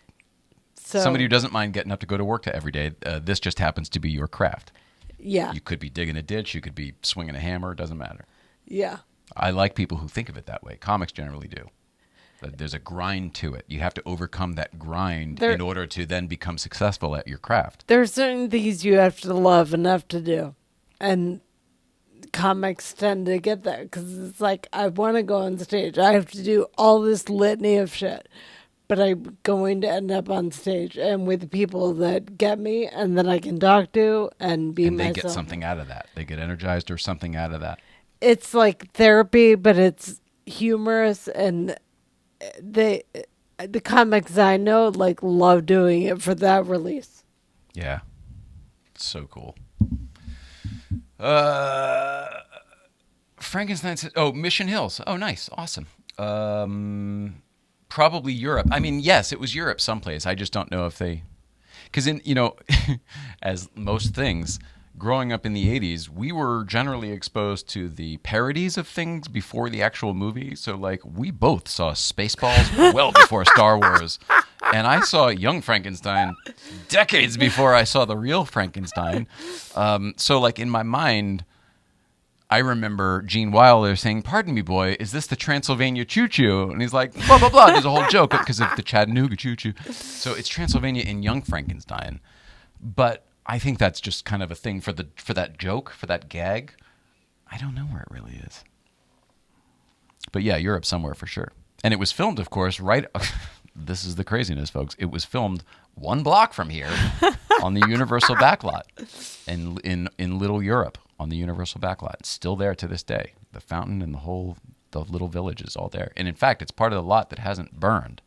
So,
somebody who doesn't mind getting up to go to work every day. This just happens to be your craft.
Yeah.
You could be digging a ditch. You could be swinging a hammer. It doesn't matter.
Yeah.
I like people who think of it that way. Comics generally do. There's a grind to it. You have to overcome that grind in order to then become successful at your craft.
There are certain things you have to love enough to do. And comics tend to get that because it's like, I want to go on stage. I have to do all this litany of shit. But I'm going to end up on stage and with people that get me and that I can talk to and be myself. And they
get something out of that. They get energized or something out of that.
It's like therapy, but it's humorous, and the comics I know like love doing it for that release.
Yeah, so cool. Frankenstein says, "Oh, Mission Hills. Oh, nice, awesome. Probably Europe. I mean, yes, it was Europe someplace. I just don't know if they, because as most things." Growing up in the 80s, we were generally exposed to the parodies of things before the actual movie. So, like, we both saw Spaceballs well before Star Wars. And I saw Young Frankenstein decades before I saw the real Frankenstein. So, like, in my mind, I remember Gene Wilder saying, "Pardon me, boy, is this the Transylvania choo-choo?" And he's like, blah, blah, blah. There's a whole joke because of the Chattanooga choo-choo. So it's Transylvania in Young Frankenstein. But I think that's just kind of a thing for that joke, for that gag. I don't know where it really is. But yeah, Europe somewhere for sure. And it was filmed, of course, right... This is the craziness, folks. It was filmed 1 block from here on the Universal backlot in Little Europe on the Universal backlot. It's still there to this day. The fountain and the little village is all there. And in fact, it's part of the lot that hasn't burned.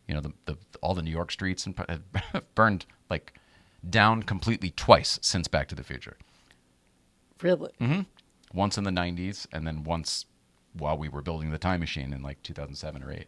You know, all the New York streets have burned like... down completely twice since Back to the Future.
Really?
Mm-hmm. Once in the 90s, and then once while we were building the time machine in like 2007 or 8.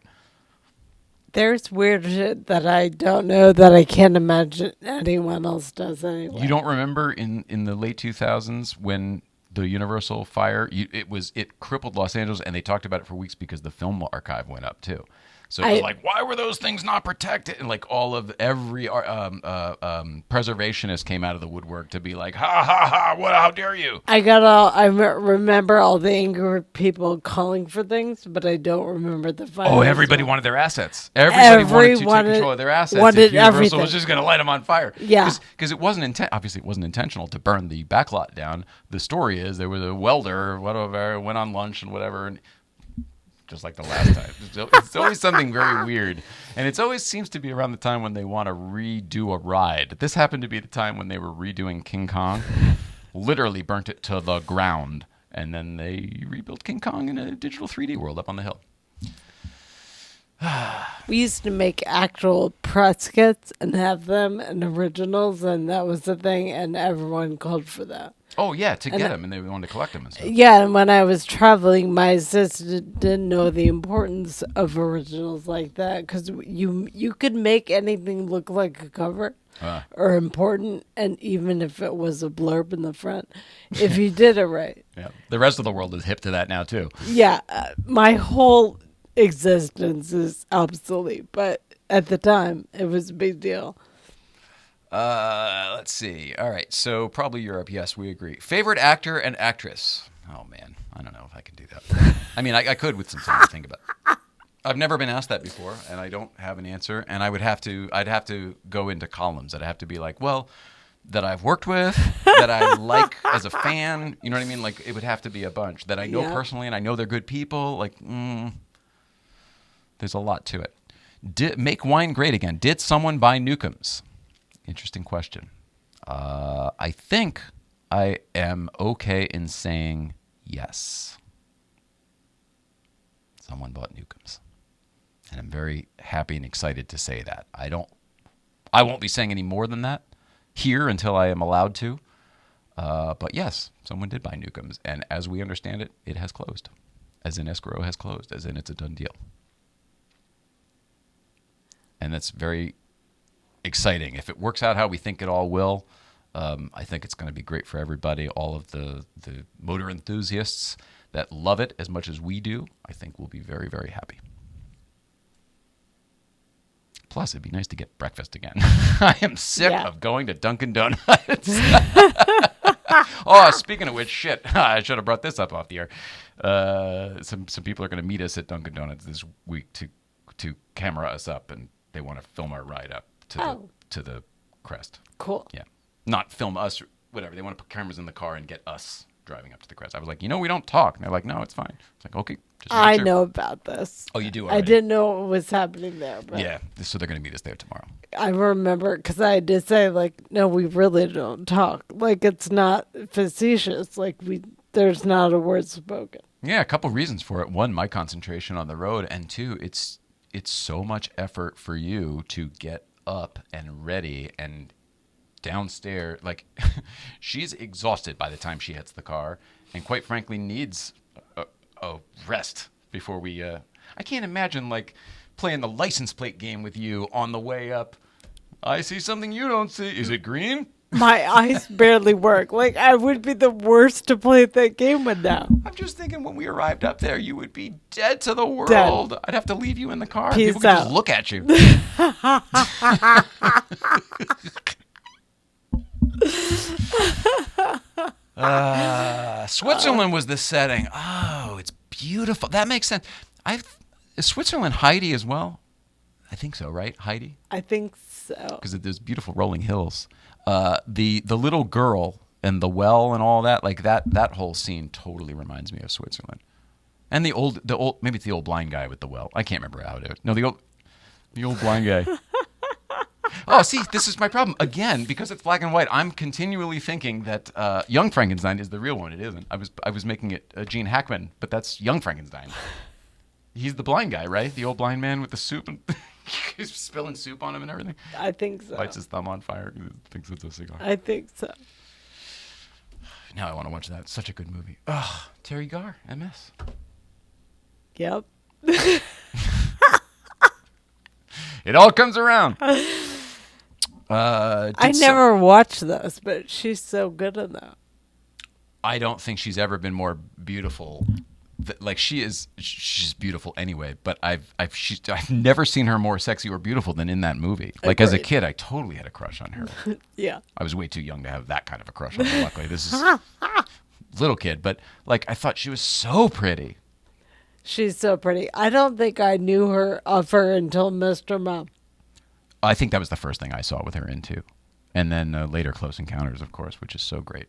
There's weird shit that I don't know that I can't imagine anyone else does anyway.
You don't remember in the late 2000s when the Universal fire, it crippled Los Angeles, and they talked about it for weeks because the film archive went up too. So it was like, why were those things not protected? And like every preservationist came out of the woodwork to be like, ha ha ha, what? How dare you?
I remember all the angry people calling for things, but I don't remember the fire.
Oh, everybody wanted their assets. Everybody wanted to take control of their assets.
Wanted
if Universal
everything.
was just going to light them on fire.
Yeah.
Because it wasn't obviously it wasn't intentional to burn the backlot down. The story is there was a welder or whatever, went on lunch and whatever, and just like the last time. It's always something very weird. And it always seems to be around the time when they want to redo a ride. This happened to be the time when they were redoing King Kong. Literally burnt it to the ground. And then they rebuilt King Kong in a digital 3D world up on the hill.
We used to make actual press kits and have them and originals, and that was the thing, and everyone called for that.
Oh, yeah, to get them, and they wanted to collect them and stuff.
Yeah, and when I was traveling, my assistant didn't know the importance of originals like that, because you could make anything look like a cover or important, and even if it was a blurb in the front, if you did it right.
Yeah, the rest of the world is hip to that now, too.
Yeah, my whole existence is obsolete, but at the time, it was a big deal.
Let's see. All right, so probably Europe. Yes, we agree. Favorite actor and actress? Oh, man. I don't know if I can do that. I mean, I could with some time to think about it. I've never been asked that before, and I don't have an answer. And I'd have to go into columns. I'd have to be like, well, that I've worked with, that I like as a fan. You know what I mean? Like, it would have to be a bunch that I know personally, and I know they're good people. Like, there's a lot to it. Make wine great again. Did someone buy Newcombs? Interesting question. I think I am okay in saying yes. Someone bought Newcombs. And I'm very happy and excited to say that. I won't be saying any more than that here until I am allowed to. But yes, someone did buy Newcombs. And as we understand it, it has closed. As in escrow has closed. As in it's a done deal. And that's very exciting. If it works out how we think it all will, I think it's going to be great for everybody. All of the motor enthusiasts that love it as much as we do, I think will be very, very happy. Plus, it'd be nice to get breakfast again. I am sick of going to Dunkin' Donuts. Oh, speaking of which, shit, I should have brought this up off the air. Some people are going to meet us at Dunkin' Donuts this week to camera us up, and they want to film our ride up to the crest.
Cool.
Yeah. Not film us, whatever. They want to put cameras in the car and get us driving up to the crest. I was like, we don't talk. And they're like, no, it's fine. It's like, okay.
I know about this.
Oh, you do already?
I didn't know what was happening there. But
yeah. So they're going to meet us there tomorrow.
I remember because I did say, like, no, we really don't talk. Like, it's not facetious. Like, there's not a word spoken.
Yeah, a couple reasons for it. One, my concentration on the road. And two, it's so much effort for you to get up and ready and downstairs. Like, she's exhausted by the time she hits the car and quite frankly needs a rest before we I can't imagine like playing the license plate game with you on the way up. I see something you don't see. Is it green?
My eyes barely work. Like, I would be the worst to play that game with now.
I'm just thinking when we arrived up there, you would be dead to the world. Dead. I'd have to leave you in the car.
Peace
People could
out.
just look at you. Switzerland was the setting. Oh, it's beautiful. That makes sense. Is Switzerland Heidi as well? I think so, right? Heidi?
I think so.
Because there's beautiful rolling hills. The little girl and the well and all that, like that whole scene totally reminds me of Switzerland. And the old maybe it's the old blind guy with the well. I can't remember how it is. No, the old blind guy. Oh, see, this is my problem. Again, because it's black and white, I'm continually thinking that Young Frankenstein is the real one. It isn't. I was making it Gene Hackman, but that's Young Frankenstein. He's the blind guy, right? The old blind man with the soup and he's spilling soup on him and everything.
I think so.
Lights his thumb on fire because he thinks it's a cigar.
I think so.
Now I want to watch that. It's such a good movie. Ugh, Terry Garr, MS.
Yep.
It all comes around.
I never watched those, but she's so good in that.
I don't think she's ever been more beautiful. Like she's beautiful anyway. But I've never seen her more sexy or beautiful than in that movie. Like as a kid, I totally had a crush on her.
Yeah,
I was way too young to have that kind of a crush on her. Luckily, this is little kid, but like I thought she was so pretty.
She's so pretty. I don't think I knew of her until Mr. Mom.
I think that was the first thing I saw with her in too, and then later Close Encounters, of course, which is so great.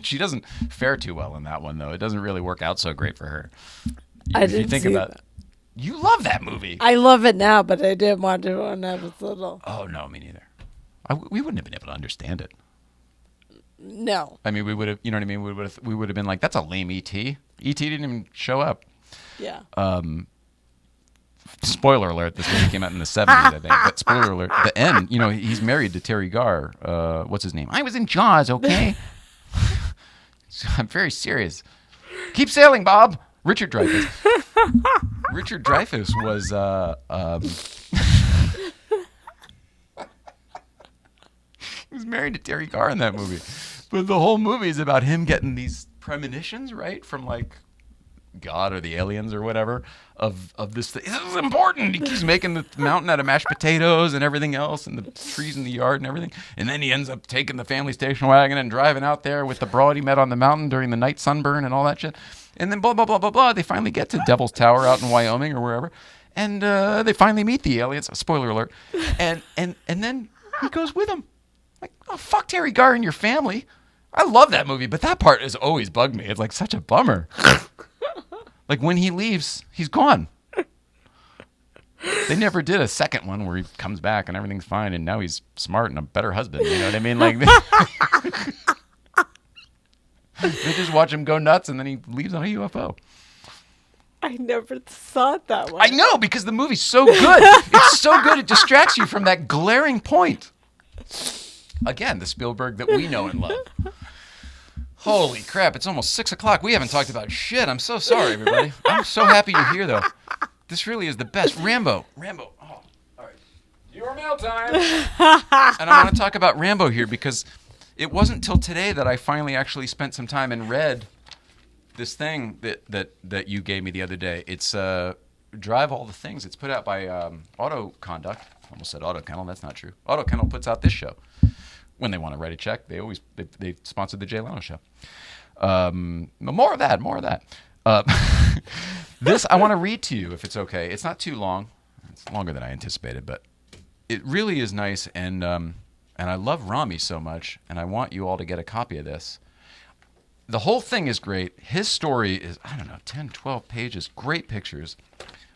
She doesn't fare too well in that one, though. It doesn't really work out so great for her.
If you think about
that. You love that movie.
I love it now, but I didn't watch it when I was little.
Oh no, me neither. We wouldn't have been able to understand it.
No.
I mean, we would have. You know what I mean? We would have been like, "That's a lame E.T. E.T. didn't even show up."
Yeah.
Spoiler alert, this movie came out in the 70s, I think. But spoiler alert, the end, he's married to Terry Garr. What's his name? I was in Jaws, okay? I'm very serious. Keep sailing, Bob. Richard Dreyfuss. Richard Dreyfuss was... he was married to Terry Garr in that movie. But the whole movie is about him getting these premonitions, right? From like... God or the aliens or whatever of this thing. This is important. He keeps making the mountain out of mashed potatoes and everything else and the trees in the yard and everything. And then he ends up taking the family station wagon and driving out there with the broad he met on the mountain during the night sunburn and all that shit. And then blah, blah, blah, blah, blah. They finally get to Devil's Tower out in Wyoming or wherever. And they finally meet the aliens. Spoiler alert. And then he goes with them. Like, oh, fuck Terry Garr and your family. I love that movie, but that part has always bugged me. It's like such a bummer. Like when he leaves, he's gone. They never did a second one where he comes back and everything's fine and now he's smart and a better husband. You know what I mean? Like they just watch him go nuts and then he leaves on a UFO.
I never thought that way.
I know, because the movie's so good. It's so good it distracts you from that glaring point. Again, the Spielberg that we know and love. Holy crap, it's almost 6 o'clock. We haven't talked about shit. I'm so sorry, everybody. I'm so happy you're here, though. This really is the best. Rambo. Oh, all right. Your mail time. And I want to talk about Rambo here because it wasn't till today that I finally actually spent some time and read this thing that you gave me the other day. It's Drive All the Things. It's put out by Auto Conduct. Almost said Auto Kennel. That's not true. Auto Kennel puts out this show. When they want to write a check, they sponsored the Jay Leno show. More of that. This I want to read to you if it's okay. It's not too long. It's longer than I anticipated, but it really is nice. And I love Rami so much, and I want you all to get a copy of this. The whole thing is great. His story is, 10, 12 pages, great pictures.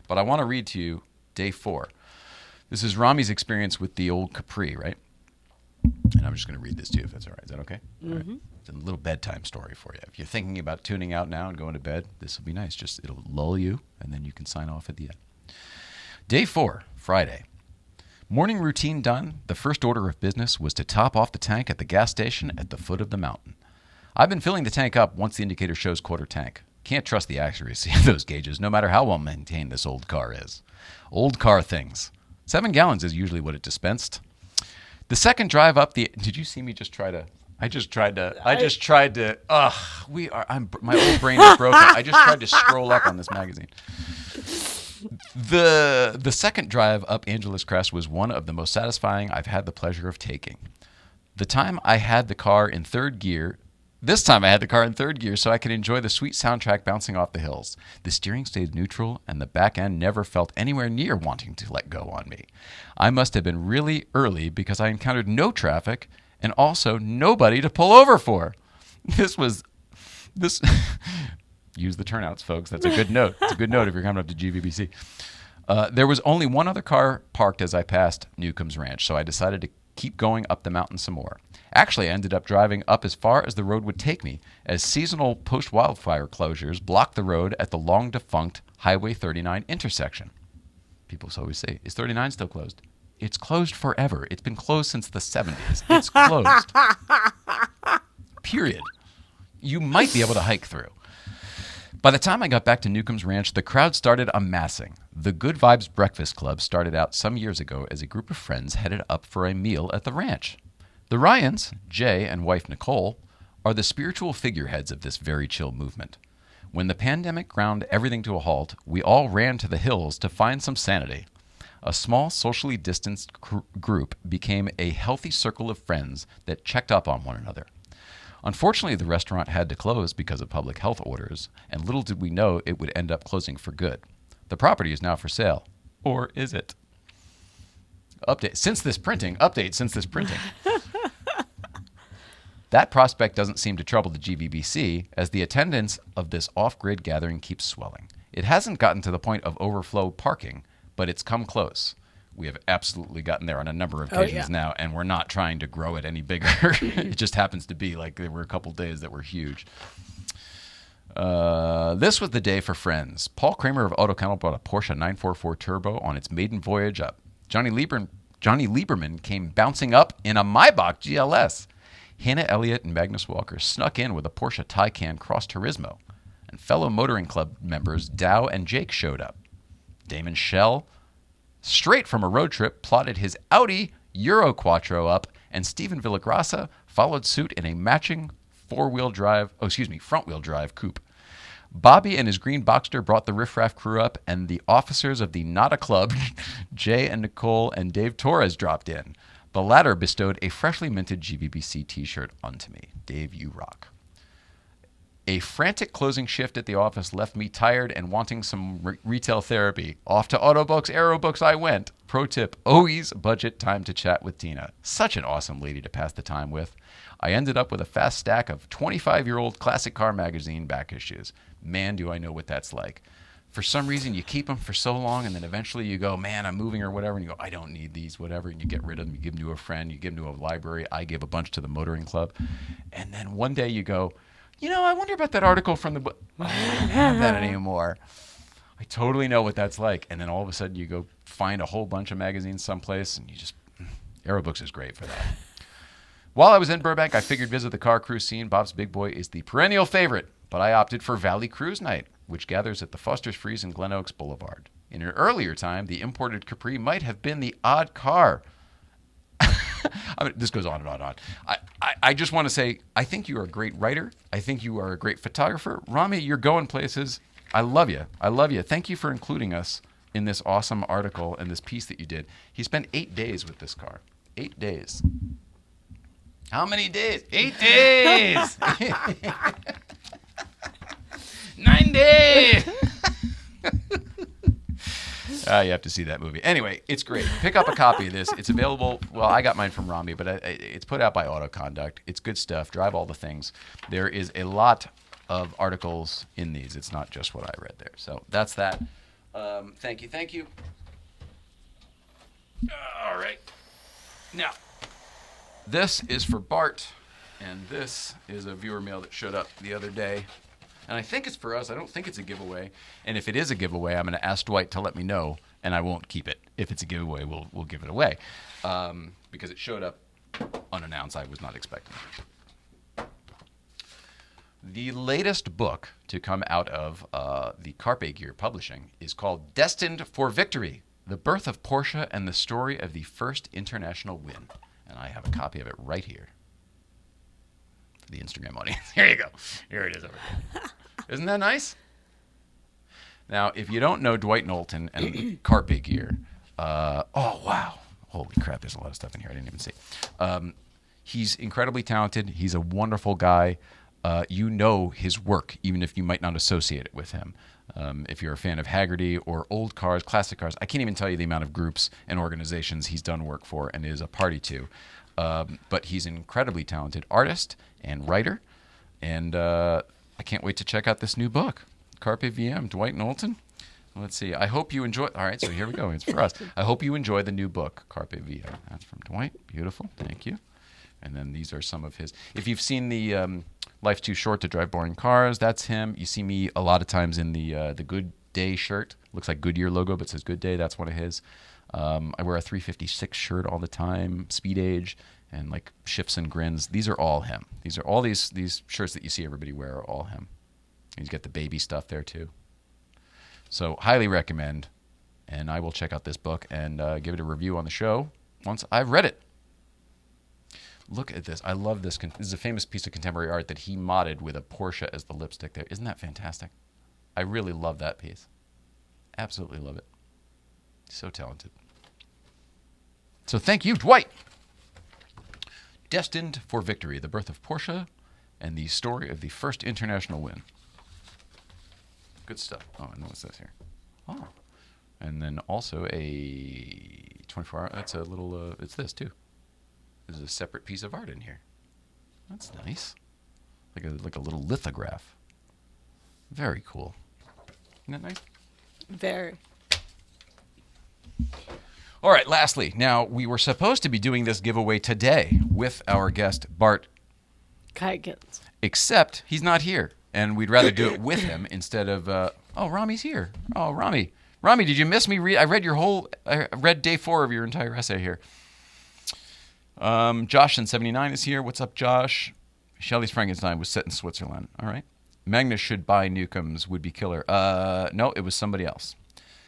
But I want to read to you day 4. This is Rami's experience with the old Capri, right? And I'm just going to read this to you if that's all right. Is that okay?
Mm-hmm.
All right. It's a little bedtime story for you. If you're thinking about tuning out now and going to bed, this will be nice. It'll lull you, and then you can sign off at the end. Day 4, Friday. Morning routine done. The first order of business was to top off the tank at the gas station at the foot of the mountain. I've been filling the tank up once the indicator shows quarter tank. Can't trust the accuracy of those gauges, no matter how well maintained this old car is. Old car things. 7 gallons is usually what it dispensed. The second drive up the... Did you see me just try to... my old brain is broken. I just tried to scroll up on this magazine. The second drive up Angeles Crest was one of the most satisfying I've had the pleasure of taking. This time I had the car in third gear so I could enjoy the sweet soundtrack bouncing off the hills. The steering stayed neutral, and the back end never felt anywhere near wanting to let go on me. I must have been really early because I encountered no traffic and also nobody to pull over for. This. Use the turnouts, folks. That's a good note. It's a good note if you're coming up to GVBC. There was only one other car parked as I passed Newcombs Ranch, so I decided to keep going up the mountain some more. Actually, I ended up driving up as far as the road would take me, as seasonal post-wildfire closures blocked the road at the long-defunct Highway 39 intersection. People always say, is 39 still closed? It's closed forever. It's been closed since the 70s. It's closed. Period. You might be able to hike through. By the time I got back to Newcombs Ranch, the crowd started amassing. The Good Vibes Breakfast Club started out some years ago as a group of friends headed up for a meal at the ranch. The Ryans, Jay and wife Nicole, are the spiritual figureheads of this very chill movement. When the pandemic ground everything to a halt, we all ran to the hills to find some sanity. A small, socially distanced group became a healthy circle of friends that checked up on one another. Unfortunately, the restaurant had to close because of public health orders, and little did we know it would end up closing for good. The property is now for sale. Or is it? Update since this printing. That prospect doesn't seem to trouble the GVBC, as the attendance of this off-grid gathering keeps swelling. It hasn't gotten to the point of overflow parking, but it's come close. We have absolutely gotten there on a number of occasions now, and we're not trying to grow it any bigger. It just happens to be like there were a couple days that were huge. This was the day for friends. Paul Kramer of Auto Kennel brought a Porsche 944 Turbo on its maiden voyage up. Johnny Lieberman came bouncing up in a Maybach GLS. Hannah Elliott and Magnus Walker snuck in with a Porsche Taycan Cross Turismo. And fellow motoring club members Dow and Jake showed up. Damon Schell, straight from a road trip, plotted his Audi Euro Quattro up, and Steven Villagrasa followed suit in a matching front-wheel drive coupe. Bobby and his green Boxster brought the riffraff crew up, and the officers of the Nada Club, Jay and Nicole and Dave Torres, dropped in. The latter bestowed a freshly minted GVBC t-shirt onto me. Dave, you rock. A frantic closing shift at the office left me tired and wanting some retail therapy. Off to Autobooks, Aerobooks I went. Pro tip, always budget time to chat with Tina. Such an awesome lady to pass the time with. I ended up with a fast stack of 25-year-old Classic Car Magazine back issues. Man, do I know what that's like. For some reason, you keep them for so long, and then eventually you go, man, I'm moving or whatever, and you go, I don't need these, whatever, and you get rid of them. You give them to a friend. You give them to a library. I gave a bunch to the motoring club. And then one day you go, I wonder about that article from the book. I don't have that anymore. I totally know what that's like. And then all of a sudden you go find a whole bunch of magazines someplace, and you just, Aerobooks is great for that. While I was in Burbank, I figured visit the car cruise scene. Bob's Big Boy is the perennial favorite, but I opted for Valley Cruise Night, which gathers at the Foster's Freeze in Glen Oaks Boulevard. In an earlier time, the imported Capri might have been the odd car. I mean, this goes on and on and on. I just want to say, I think you are a great writer. I think you are a great photographer. Rami, you're going places. I love you. I love you. Thank you for including us in this awesome article and this piece that you did. He spent 8 days with this car. 8 days. How many days? 8 days. 9 days. You have to see that movie. Anyway, it's great. Pick up a copy of this. It's available. Well, I got mine from Rami, but it's put out by Autoconduct. It's good stuff. Drive all the things. There is a lot of articles in these. It's not just what I read there. So that's that. Thank you. All right. Now, this is for Bart, and this is a viewer mail that showed up the other day. And I think it's for us. I don't think it's a giveaway. And if it is a giveaway, I'm going to ask Dwight to let me know, and I won't keep it. If it's a giveaway, we'll give it away. Because it showed up unannounced. I was not expecting it. The latest book to come out of the Carpe Gear Publishing is called Destined for Victory, The Birth of Porsche and the Story of the First International Win. And I have a copy of it right here. The Instagram audience. Here you go. Here it is over there. Isn't that nice? Now, if you don't know Dwight Knowlton and Carpe Gear, oh, wow. Holy crap, there's a lot of stuff in here I didn't even see. He's incredibly talented. He's a wonderful guy. You know his work, even if you might not associate it with him. If you're a fan of Haggerty or old cars, classic cars, I can't even tell you the amount of groups and organizations he's done work for and is a party to. But he's an incredibly talented artist and writer, and I can't wait to check out this new book, Carpe VM, Dwight Knowlton. Let's see. I hope you enjoy. All right, so here we go. It's for us. I hope you enjoy the new book, Carpe VM. That's from Dwight. Beautiful. Thank you. And then these are some of his. If you've seen the Life's Too Short to Drive Boring Cars, that's him. You see me a lot of times in the Good Day shirt. Looks like Goodyear logo, but says Good Day. That's one of his. I wear a 356 shirt all the time, Speed Age, and like Shifts and Grins. These are all him. These are all these shirts that you see everybody wear are all him. He's got the baby stuff there too. So highly recommend and I will check out this book and give it a review on the show once I've read it. Look at this. I love this. This is a famous piece of contemporary art that he modded with a Porsche as the lipstick there. Isn't that fantastic? I really love that piece. Absolutely love it. So talented. So thank you, Dwight. Destined for Victory, the birth of Porsche and the story of the first international win. Good stuff. Oh, and what's this here? Oh. And then also a 24-hour. That's a little, it's this too. There's a separate piece of art in here. That's nice. Like a little lithograph. Very cool. Isn't that nice?
Very.
All right, lastly, now we were supposed to be doing this giveaway today with our guest, Bart
Kuykens.
Except he's not here, and we'd rather do it with him instead of, oh, Rami's here. Oh, Rami. Rami, did you miss me? I read day 4 of your entire essay here. Josh in 79 is here. What's up, Josh? Shelley's Frankenstein was set in Switzerland. All right. Magnus should buy Newcombs, would be killer. No, it was somebody else.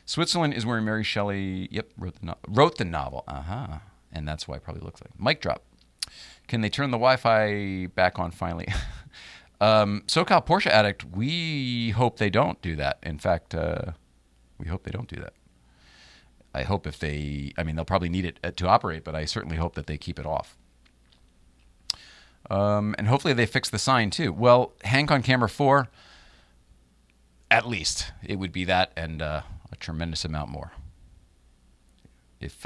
Switzerland is where Mary Shelley, wrote the novel. And that's why it probably looks like. Mic drop. Can they turn the Wi-Fi back on finally? SoCal Porsche Addict, we hope they don't do that. In fact, we hope they don't do that. I hope they'll probably need it to operate, but I certainly hope that they keep it off. And hopefully they fix the sign too. Well, Hank on camera 4, at least it would be that and a tremendous amount more. If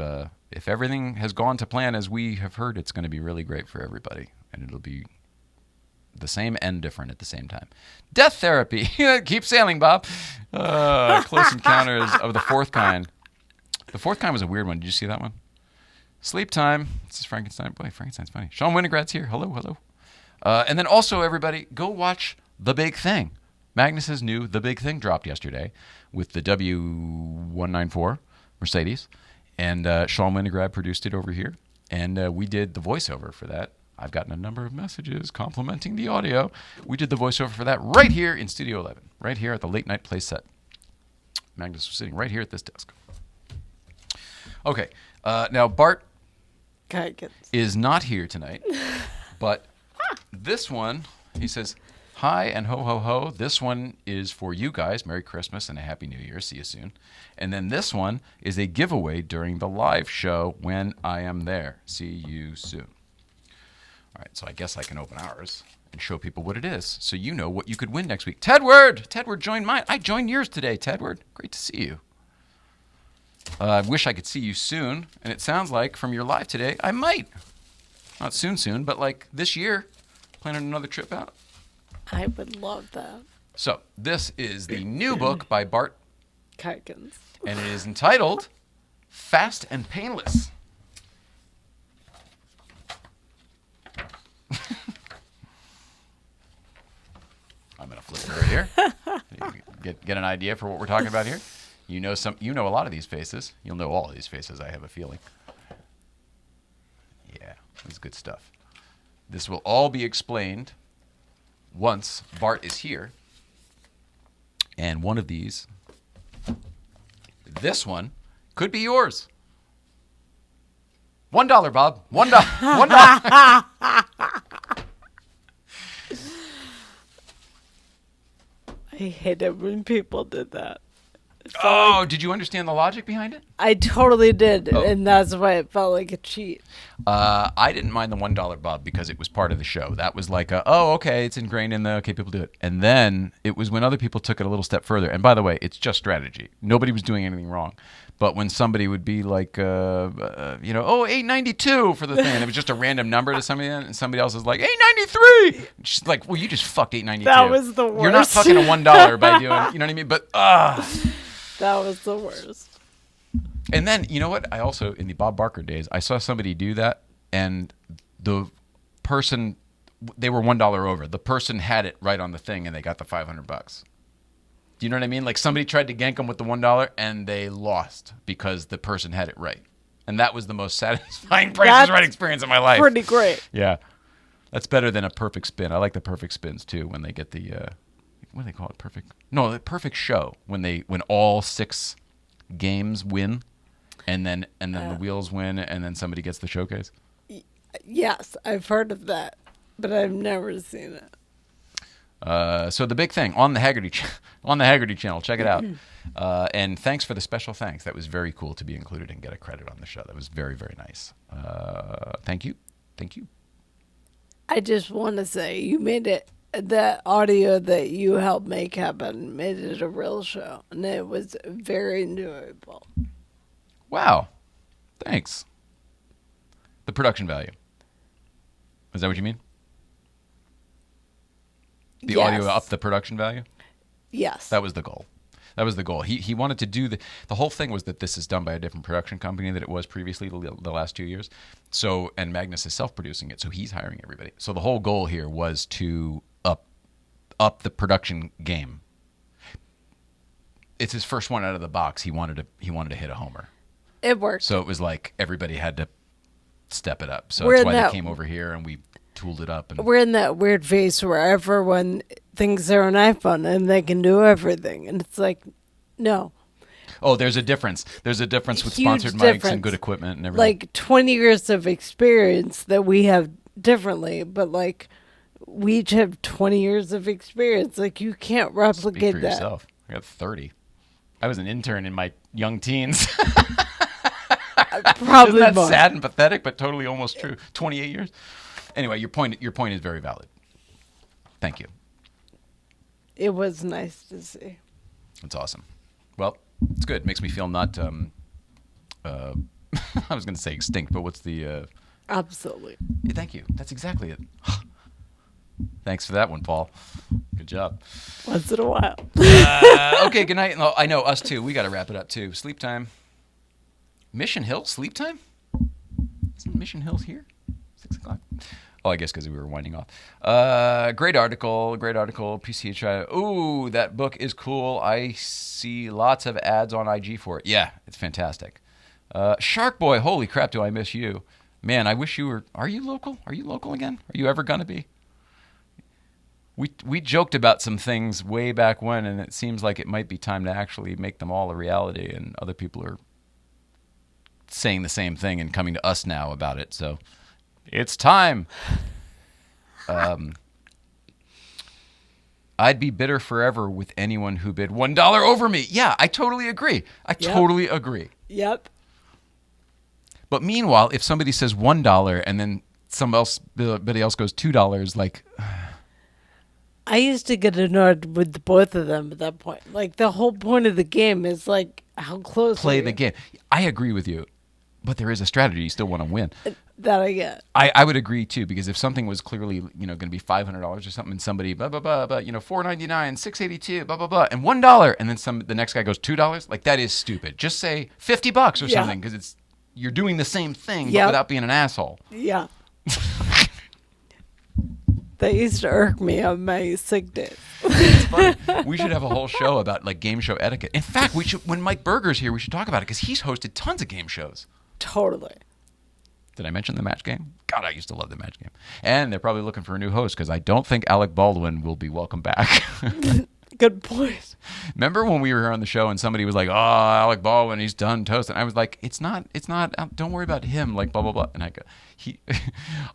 everything has gone to plan as we have heard, it's going to be really great for everybody, and it'll be the same and different at the same time. Death therapy. Keep sailing, Bob. Close Encounters of the Fourth Kind. The Fourth Kind was a weird one. Did you see that one? Sleep Time. This is Frankenstein. Boy, Frankenstein's funny. Sean Winograd's here. Hello, hello. And then also, everybody, go watch The Big Thing. Magnus's new The Big Thing dropped yesterday with the W194 Mercedes. And Sean Winograd produced it over here. And we did the voiceover for that. I've gotten a number of messages complimenting the audio. We did the voiceover for that right here in Studio 11, right here at the Late Night Playset. Magnus was sitting right here at this desk. Okay, now Bart
Kuykens
is not here tonight, but this one, he says, hi and ho, ho, ho. This one is for you guys. Merry Christmas and a Happy New Year. See you soon. And then this one is a giveaway during the live show when I am there. See you soon. All right, so I guess I can open ours and show people what it is so you know what you could win next week. Tedward joined mine. I joined yours today, Tedward. Great to see you. I wish I could see you soon, and it sounds like from your live today, I might. Not soon, but like this year, planning another trip out.
I would love that.
So this is the new book by Bart
Kuykens.
And it is entitled Fast and Painless. I'm going to flip through it here. Get an idea for what we're talking about here. You know a lot of these faces. You'll know all of these faces, I have a feeling. Yeah, that's good stuff. This will all be explained once Bart is here. And one of these, this one, could be yours. $1, Bob. $1. $1.
I hate it when people did that.
Oh, did you understand the logic behind it?
I totally did, and that's why it felt like a cheat.
I didn't mind the $1, Bob, because it was part of the show. That was like, okay, it's ingrained in okay, people do it. And then it was when other people took it a little step further. And by the way, it's just strategy. Nobody was doing anything wrong. But when somebody would be like, $8.92 for the thing, and it was just a random number to somebody, and somebody else is like, $8.93. She's like, well, you just fucked $8.92.
That was the worst.
You're not fucking a $1 by doing, you know what I mean? But,
that was the worst.
And then, you know what? I also, in the Bob Barker days, I saw somebody do that, and the person, they were $1 over. The person had it right on the thing, and they got the $500. Do you know what I mean? Like somebody tried to gank them with the $1, and they lost because the person had it right. And that was the most satisfying Price is Right experience of my life.
Pretty great.
Yeah. That's better than a perfect spin. I like the perfect spins, too, when they get the, what do they call it? The perfect show. When all 6 games win, and then the wheels win, and then somebody gets the showcase?
Yes, I've heard of that, but I've never seen it.
So the big thing on the Haggerty channel, check it out. And thanks for the special thanks. That was very cool to be included and get a credit on the show. That was very, very nice. Thank you.
I just want to say you made it, that audio that you helped make happen, made it a real show, and it was very enjoyable.
Wow. Thanks. The production value. Is that what you mean? The audio up the production value?
Yes.
That was the goal. He wanted to do the whole thing was that this is done by a different production company than it was previously the last 2 years. So, and Magnus is self-producing it, so he's hiring everybody. So the whole goal here was to up the production game. It's his first one out of the box. He wanted to hit a homer.
It worked.
So it was like everybody had to step it up. So that's why they came over here and we tooled it up. And
we're in that weird phase where everyone thinks they're an iPhone and they can do everything. And it's like, no.
Oh, there's a difference. There's a difference with
Huge
sponsored
difference.
mics and good equipment and everything.
Like 20 years of experience that we have differently, but like we each have 20 years of experience. Like you can't replicate
Speak for
that.
yourself. I got 30. I was an intern in my young teens.
Probably
Isn't that
more.
sad and pathetic, but totally almost true? 28 years. Anyway, your point is very valid. Thank you.
It was nice to see.
That's awesome. Well, it's good. It makes me feel not. I was going to say extinct, but what's the?
Absolutely.
Yeah, thank you. That's exactly it. Thanks for that one, Paul. Good job.
Once in a while.
Okay, good night. Oh, I know, us too. We got to wrap it up too. Sleep time. Mission Hill, sleep time? Isn't Mission Hill's here? 6 o'clock? Oh, I guess because we were winding off. Great article. PCHI. Ooh, that book is cool. I see lots of ads on IG for it. Yeah, it's fantastic. Shark Boy, holy crap, do I miss you. Man, I wish you were. Are you local? Are you local again? Are you ever going to be? We joked about some things way back when, and it seems like it might be time to actually make them all a reality, and other people are saying the same thing and coming to us now about it. So it's time. I'd be bitter forever with anyone who bid $1 over me. Yeah, I totally agree. Totally agree.
Yep.
But meanwhile, if somebody says $1 and then somebody else goes $2, like
I used to get annoyed with both of them at that point. Like the whole point of the game is like how close
play
are
the
you?
game. I agree with you, but there is a strategy. You still want to win.
That I get.
I would agree too, because if something was clearly going to be $500 or something, and somebody blah blah blah, blah $4.99, $6.82, blah blah blah, and $1, and then the next guy goes $2, like that is stupid. Just say $50 or something, because you're doing the same thing but without being an asshole.
Yeah. That used to irk me on my sick days.
It's funny. We should have a whole show about like game show etiquette. In fact, we should. When Mike Berger's here, we should talk about it because he's hosted tons of game shows.
Totally.
Did I mention the match game? God, I used to love the match game. And they're probably looking for a new host because I don't think Alec Baldwin will be welcome back.
Good point.
Remember when we were here on the show and somebody was like, "Oh, Alec Baldwin, he's done toast," and I was like, "It's not. Don't worry about him." Like blah blah blah. And I go,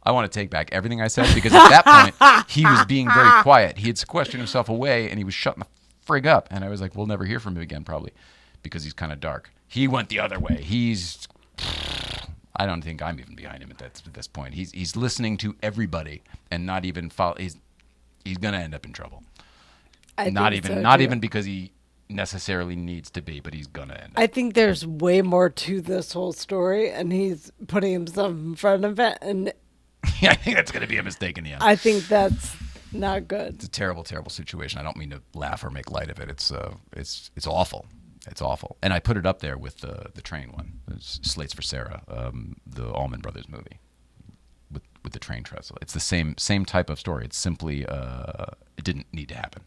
I want to take back everything I said because at that point he was being very quiet. He had sequestered himself away and he was shutting the frig up. And I was like, "We'll never hear from him again, probably, because he's kind of dark." He went the other way. I don't think I'm even behind him at this point. He's listening to everybody and not even follow. He's gonna end up in trouble. Not even because he necessarily needs to be, but he's gonna end up.
I think there's way more to this whole story, and he's putting himself in front of it, and
Yeah, I think that's gonna be a mistake in the end.
I think that's not good.
It's a terrible, terrible situation. I don't mean to laugh or make light of it. It's awful. It's awful. And I put it up there with the train one. It's Slates for Sarah, the Allman Brothers movie with the train trestle. It's the same type of story. It's simply it didn't need to happen.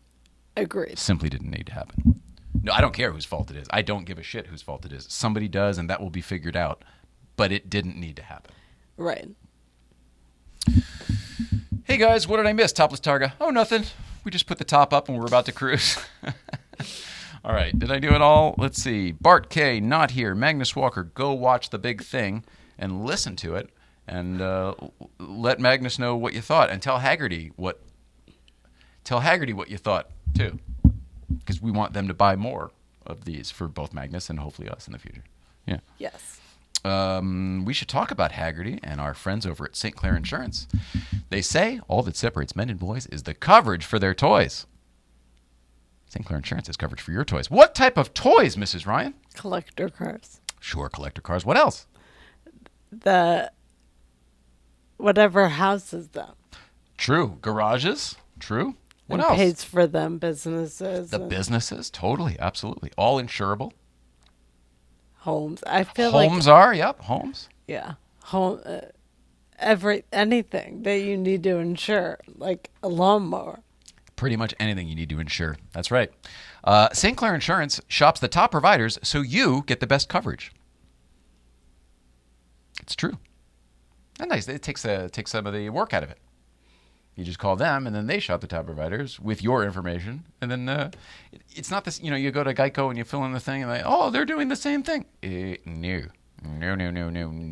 Agreed.
Simply didn't need to happen. No, I don't care whose fault it is. I don't give a shit whose fault it is. Somebody does, and that will be figured out. But it didn't need to happen.
Right.
Hey guys, what did I miss? Topless Targa. Oh, nothing. We just put the top up and we're about to cruise. All right. Did I do it all? Let's see. Bart K, not here. Magnus Walker, go watch The Big Thing and listen to it, and let Magnus know what you thought, and tell Haggerty what you thought too, because we want them to buy more of these for both Magnus and hopefully us in the future. Yeah.
Yes.
We should talk about Haggerty and our friends over at St. Clair Insurance. They say all that separates men and boys is the coverage for their toys. St. Clair Insurance has coverage for your toys. What type of toys, Mrs. Ryan?
Collector cars.
Sure, collector cars. What else?
Whatever houses them.
True. Garages. True. What
and
else?
Pays for them, businesses.
The businesses. Totally. Absolutely. All insurable.
Homes. I feel
homes are. Yep. Homes.
Yeah. Home. Anything that you need to insure, like a lawnmower.
Pretty much anything you need to insure. That's right. St. Clair Insurance shops the top providers so you get the best coverage. It's true. And nice. It takes some of the work out of it. You just call them, and then they shop the top providers with your information. And then it's not this, you go to Geico and you fill in the thing, and they're doing the same thing. No.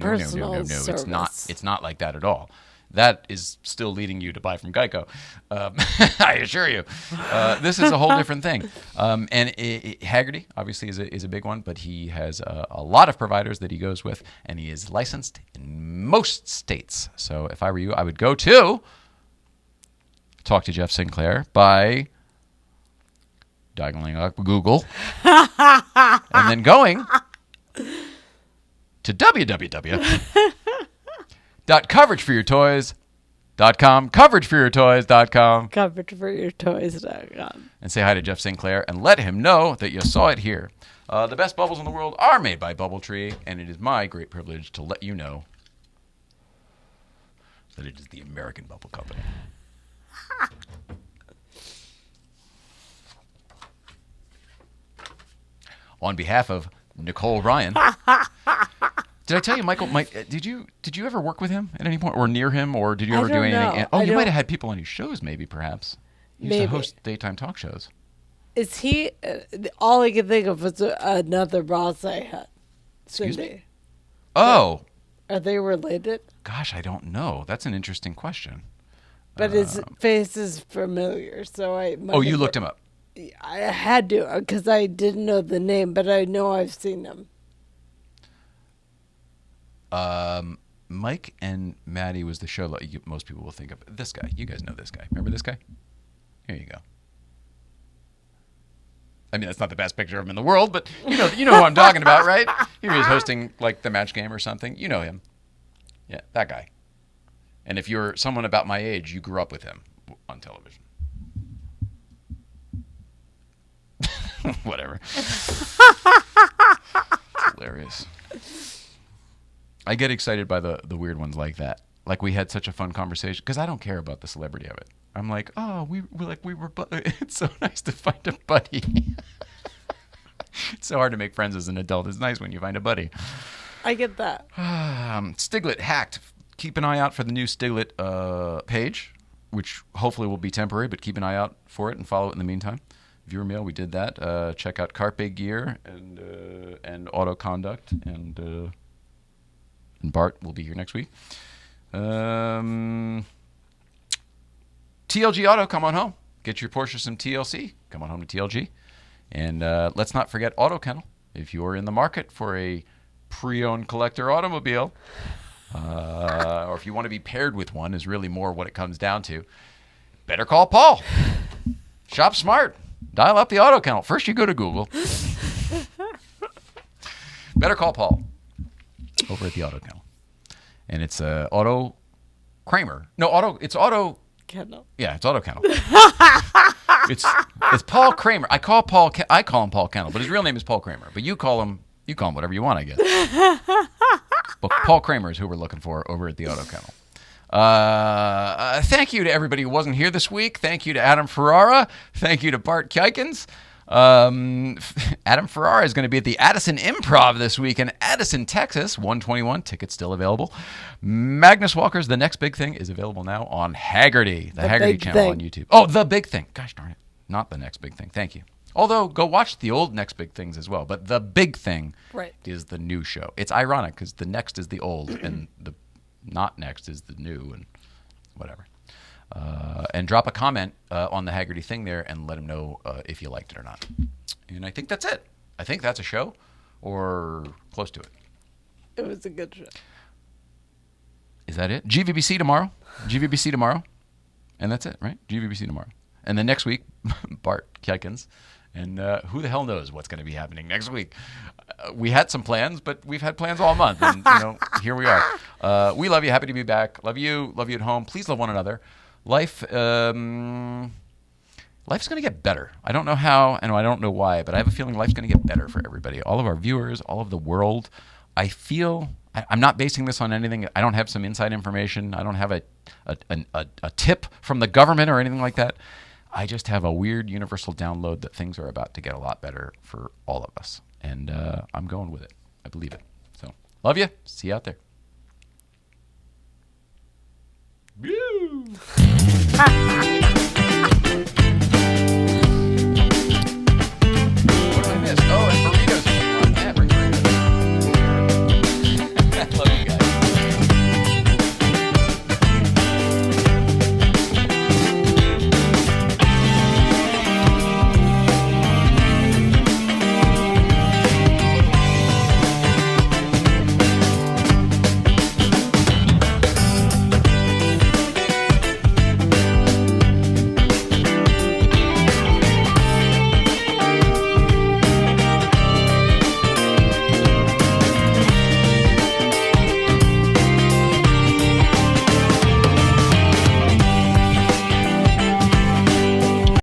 Personal
service. It's not like that at all. That is still leading you to buy from Geico. I assure you. This is a whole different thing. And Haggerty, obviously, is a big one, but he has a lot of providers that he goes with, and he is licensed in most states. So if I were you, I would go to Talk to Jeff Sinclair by dialing up Google and then going to www.coverageforyourtoys.com, coverageforyourtoys.com.
Coverageforyourtoys.com.
And say hi to Jeff Sinclair and let him know that you saw it here. The best bubbles in the world are made by Bubbletree, and it is my great privilege to let you know that it is the American Bubble Company. On behalf of Nicole Ryan. Did I tell you, Michael? Did you ever work with him at any point, or near him, or did you ever do anything? Oh, you might have had people on his shows, maybe, perhaps. He used to host daytime talk shows.
Is he? All I could think of was another boss I had.
Excuse me?
Cindy.
Oh.
Are they related?
Gosh, I don't know. That's an interesting question.
But his face is familiar, so I.
Oh, you looked him up.
I had to, because I didn't know the name, but I know I've seen him.
Mike and Maddie was the show most people will think of. This guy. You guys know this guy. Remember this guy? Here you go. I mean, that's not the best picture of him in the world, but you know who I'm talking about, right? Here he is hosting like the Match Game or something. You know him. Yeah, that guy. And if you're someone about my age, you grew up with him on television. Whatever. It's hilarious. I get excited by the weird ones like that. Like we had such a fun conversation because I don't care about the celebrity of it. I'm like, oh, we were it's so nice to find a buddy. It's so hard to make friends as an adult. It's nice when you find a buddy.
I get that.
Stiglette hacked. Keep an eye out for the new Stiglette page, which hopefully will be temporary, but keep an eye out for it and follow it in the meantime. Viewer mail, we did that. Check out Carpe Gear and Auto Conduct, and Bart will be here next week. TLG Auto, come on home. Get your Porsche some TLC. Come on home to TLG. And let's not forget Auto Kennel. If you're in the market for a pre-owned collector automobile, or if you want to be paired with one, is really more what it comes down to. Better call Paul. Shop smart. Dial up the Auto Kennel. First, you go to Google. Better call Paul over at the Auto Kennel. And it's Auto Kramer. No, it's Auto
Kennel.
Yeah, it's Auto Kennel. It's Paul Kramer. I call him Paul Kennel, but his real name is Paul Kramer. But you call him whatever you want, I guess. But Paul Kramer is who we're looking for over at the Auto Kennel. Thank you to everybody who wasn't here this week. Thank you to Adam Ferrara. Thank you to Bart Kuykens. Adam Ferrara is going to be at the Addison Improv this week in Addison, Texas. 121 tickets still available. Magnus Walker's The Next Big Thing is available now on Haggerty, the Haggerty channel on YouTube. Oh, The Big Thing. Gosh darn it. Not The Next Big Thing. Thank you. Although, go watch the old Next Big Things as well. But the big thing
Right.
is the new show. It's ironic because the next is the old and the not next is the new and whatever. And drop a comment on the Haggerty thing there and let him know if you liked it or not. And I think that's it. I think that's a show or close to it.
It was a good show.
Is that it? GVBC tomorrow. GVBC tomorrow. And that's it, right? GVBC tomorrow. And then next week, Bart Kuykens. And who the hell knows what's going to be happening next week? We had some plans, but we've had plans all month. And, here we are. We love you. Happy to be back. Love you. Love you at home. Please love one another. Life's going to get better. I don't know how, and I don't know why, but I have a feeling life's going to get better for everybody. All of our viewers, all of the world. I feel, I'm not basing this on anything. I don't have some inside information. I don't have a tip from the government or anything like that. I just have a weird universal download that things are about to get a lot better for all of us. And I'm going with it. I believe it. So, love you. See you out there. Woo!